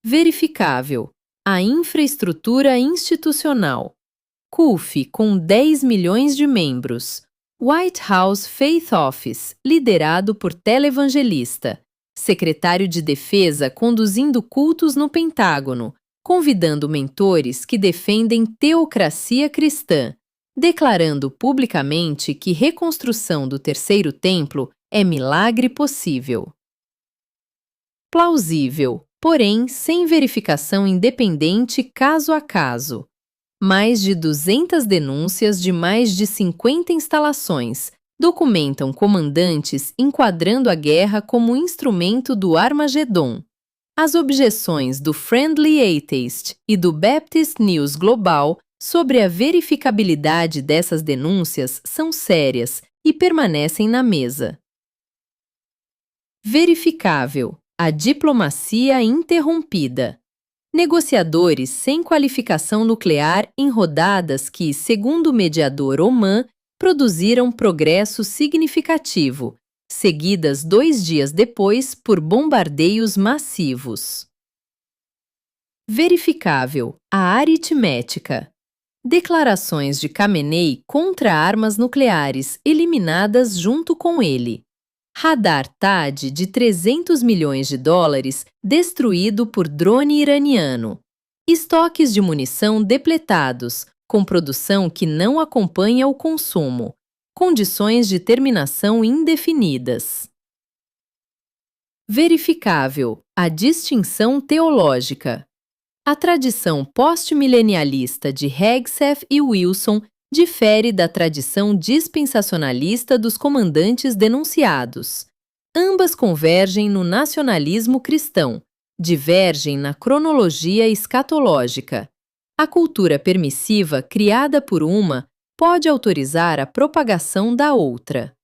Verificável: a infraestrutura institucional. CUF com 10 milhões de membros. White House Faith Office, liderado por televangelista. Secretário de Defesa conduzindo cultos no Pentágono, convidando mentores que defendem teocracia cristã, declarando publicamente que reconstrução do terceiro templo é milagre possível. Plausível, porém sem verificação independente caso a caso. Mais de 200 denúncias de mais de 50 instalações documentam comandantes enquadrando a guerra como instrumento do Armagedon. As objeções do Friendly Atheist e do Baptist News Global sobre a verificabilidade dessas denúncias são sérias e permanecem na mesa. Verificável: a diplomacia interrompida. Negociadores sem qualificação nuclear em rodadas que, segundo o mediador Oman, produziram progresso significativo, seguidas 2 dias depois por bombardeios massivos. Verificável: a aritmética. Declarações de Khamenei contra armas nucleares eliminadas junto com ele. Radar THAAD de 300 milhões de dólares destruído por drone iraniano. Estoques de munição depletados, com produção que não acompanha o consumo. Condições de terminação indefinidas. Verificável: a distinção teológica. A tradição pós-milenialista de Hegseth e Wilson difere da tradição dispensacionalista dos comandantes denunciados. Ambas convergem no nacionalismo cristão, divergem na cronologia escatológica. A cultura permissiva criada por uma pode autorizar a propagação da outra.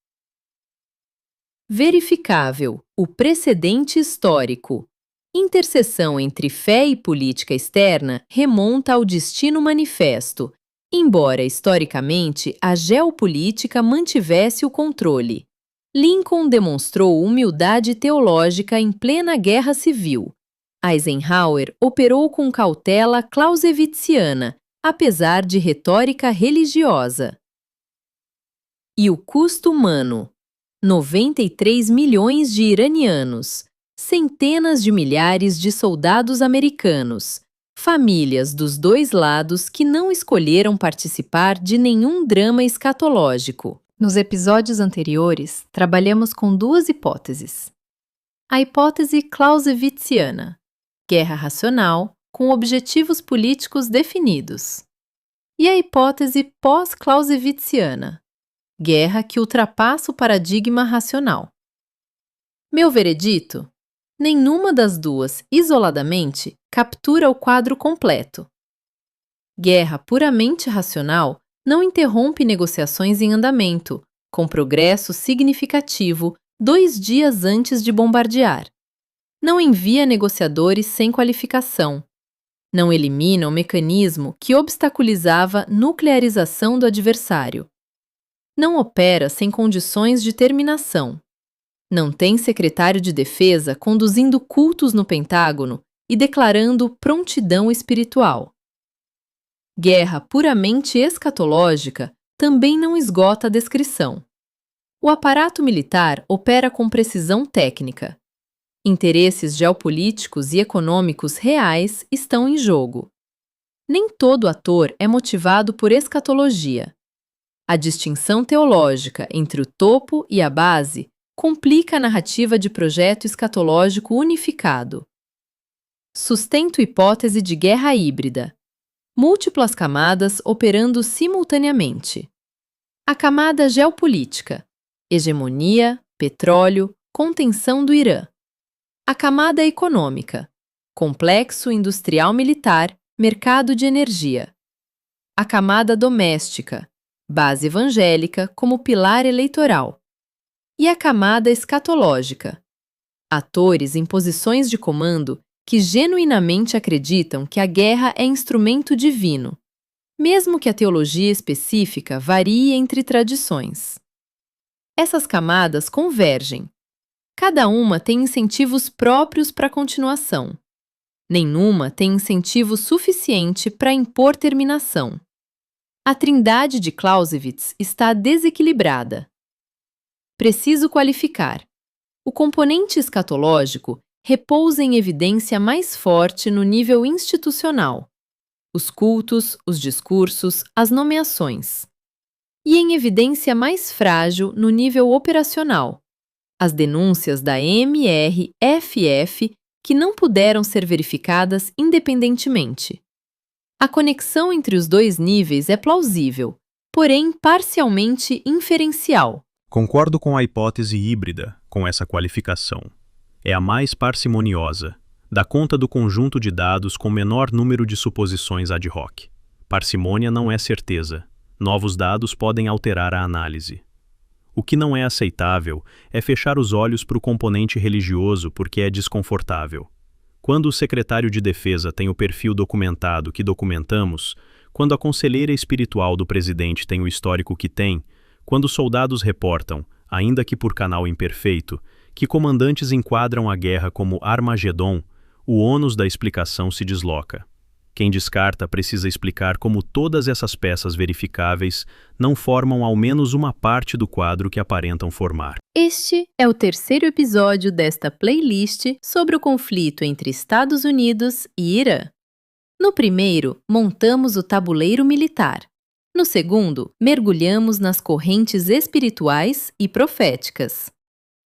Verificável: o precedente histórico. Interseção entre fé e política externa remonta ao Destino Manifesto, embora historicamente a geopolítica mantivesse o controle. Lincoln demonstrou humildade teológica em plena guerra civil. Eisenhower operou com cautela clausewitziana, apesar de retórica religiosa. E o custo humano: 93 milhões de iranianos, centenas de milhares de soldados americanos, famílias dos dois lados que não escolheram participar de nenhum drama escatológico. Nos episódios anteriores, trabalhamos com 2 hipóteses. A hipótese clausewitziana: guerra racional, com objetivos políticos definidos. E a hipótese pós-clausewitziana: guerra que ultrapassa o paradigma racional. Meu veredito? Nenhuma das duas, isoladamente, captura o quadro completo. Guerra puramente racional não interrompe negociações em andamento, com progresso significativo 2 dias antes de bombardear. Não envia negociadores sem qualificação. Não elimina o mecanismo que obstaculizava nuclearização do adversário. Não opera sem condições de terminação. Não tem secretário de defesa conduzindo cultos no Pentágono e declarando prontidão espiritual. Guerra puramente escatológica também não esgota a descrição. O aparato militar opera com precisão técnica. Interesses geopolíticos e econômicos reais estão em jogo. Nem todo ator é motivado por escatologia. A distinção teológica entre o topo e a base complica a narrativa de projeto escatológico unificado. Sustento hipótese de guerra híbrida. Múltiplas camadas operando simultaneamente. A camada geopolítica: hegemonia, petróleo, contenção do Irã. A camada econômica: complexo industrial militar, mercado de energia. A camada doméstica: base evangélica como pilar eleitoral. E a camada escatológica: atores em posições de comando que genuinamente acreditam que a guerra é instrumento divino, mesmo que a teologia específica varie entre tradições. Essas camadas convergem. Cada uma tem incentivos próprios para a continuação. Nenhuma tem incentivo suficiente para impor terminação. A trindade de Clausewitz está desequilibrada. Preciso qualificar. O componente escatológico repousa em evidência mais forte no nível institucional, os cultos, os discursos, as nomeações, e em evidência mais frágil no nível operacional, as denúncias da MRFF que não puderam ser verificadas independentemente. A conexão entre os dois níveis é plausível, porém parcialmente inferencial. Concordo com a hipótese híbrida, com essa qualificação. É a mais parcimoniosa, dá conta do conjunto de dados com menor número de suposições ad hoc. Parcimônia não é certeza. Novos dados podem alterar a análise. O que não é aceitável é fechar os olhos para o componente religioso porque é desconfortável. Quando o secretário de Defesa tem o perfil documentado que documentamos, quando a conselheira espiritual do presidente tem o histórico que tem, quando soldados reportam, ainda que por canal imperfeito, que comandantes enquadram a guerra como Armagedon, o ônus da explicação se desloca. Quem descarta precisa explicar como todas essas peças verificáveis não formam ao menos uma parte do quadro que aparentam formar. Este é o terceiro episódio desta playlist sobre o conflito entre Estados Unidos e Irã. No primeiro, montamos o tabuleiro militar. No segundo, mergulhamos nas correntes espirituais e proféticas.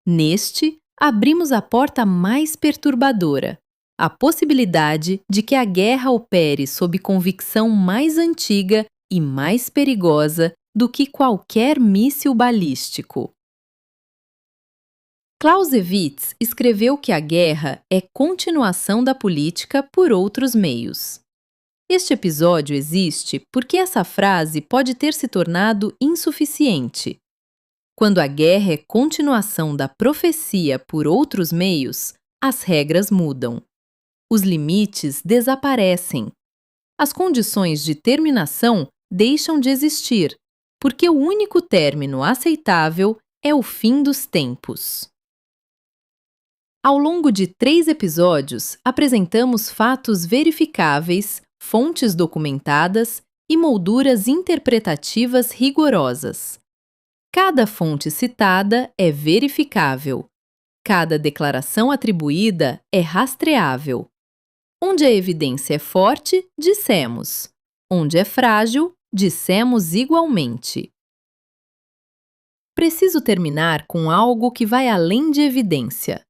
Neste, abrimos a porta mais perturbadora, a possibilidade de que a guerra opere sob convicção mais antiga e mais perigosa do que qualquer míssil balístico. Clausewitz escreveu que a guerra é continuação da política por outros meios. Este episódio existe porque essa frase pode ter se tornado insuficiente. Quando a guerra é continuação da profecia por outros meios, as regras mudam. Os limites desaparecem. As condições de terminação deixam de existir, porque o único término aceitável é o fim dos tempos. Ao longo de 3 episódios, apresentamos fatos verificáveis, fontes documentadas e molduras interpretativas rigorosas. Cada fonte citada é verificável. Cada declaração atribuída é rastreável. Onde a evidência é forte, dissemos. Onde é frágil, dissemos igualmente. Preciso terminar com algo que vai além de evidência.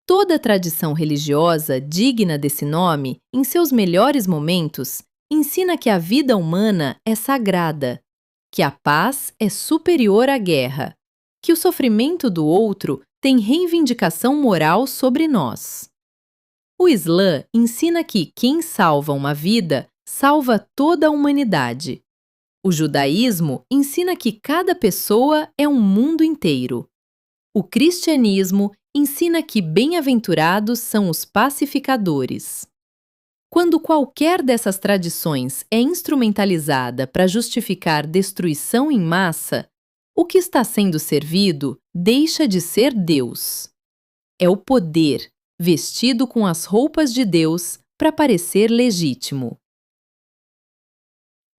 Toda tradição religiosa digna desse nome, em seus melhores momentos, ensina que a vida humana é sagrada, que a paz é superior à guerra, que o sofrimento do outro tem reivindicação moral sobre nós. O Islã ensina que quem salva uma vida salva toda a humanidade. O judaísmo ensina que cada pessoa é um mundo inteiro. O cristianismo ensina que bem-aventurados são os pacificadores. Quando qualquer dessas tradições é instrumentalizada para justificar destruição em massa, o que está sendo servido deixa de ser Deus. É o poder, vestido com as roupas de Deus para parecer legítimo.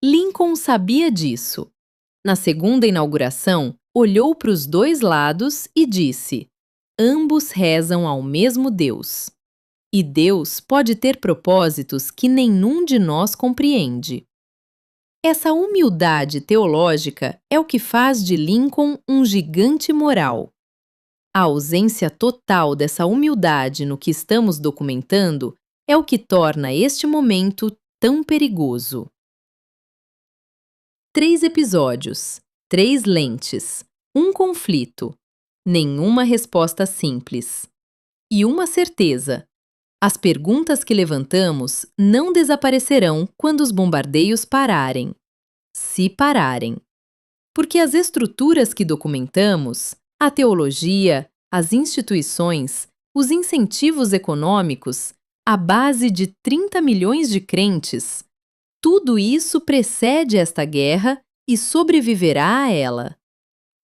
Lincoln sabia disso. Na segunda inauguração, olhou para os dois lados e disse: ambos rezam ao mesmo Deus. E Deus pode ter propósitos que nenhum de nós compreende. Essa humildade teológica é o que faz de Lincoln um gigante moral. A ausência total dessa humildade no que estamos documentando é o que torna este momento tão perigoso. 3 episódios, 3 lentes, um conflito, nenhuma resposta simples. E uma certeza: as perguntas que levantamos não desaparecerão quando os bombardeios pararem. Se pararem. Porque as estruturas que documentamos, a teologia, as instituições, os incentivos econômicos, a base de 30 milhões de crentes, tudo isso precede esta guerra e sobreviverá a ela.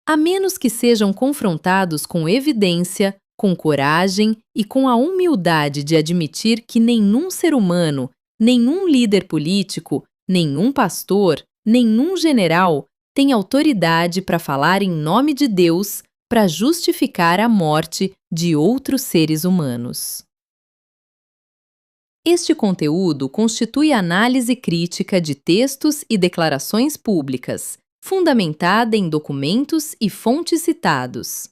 A menos que sejam confrontados com evidência, com coragem e com a humildade de admitir que nenhum ser humano, nenhum líder político, nenhum pastor, nenhum general tem autoridade para falar em nome de Deus para justificar a morte de outros seres humanos. Este conteúdo constitui análise crítica de textos e declarações públicas, fundamentada em documentos e fontes citados.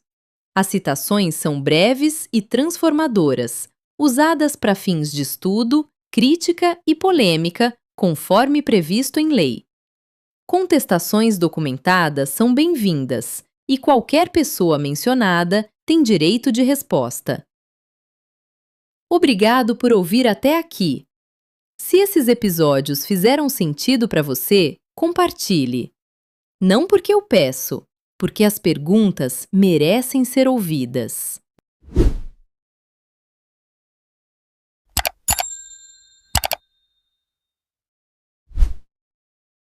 As citações são breves e transformadoras, usadas para fins de estudo, crítica e polêmica, conforme previsto em lei. Contestações documentadas são bem-vindas, e qualquer pessoa mencionada tem direito de resposta. Obrigado por ouvir até aqui. Se esses episódios fizeram sentido para você, compartilhe. Não porque eu peço, porque as perguntas merecem ser ouvidas.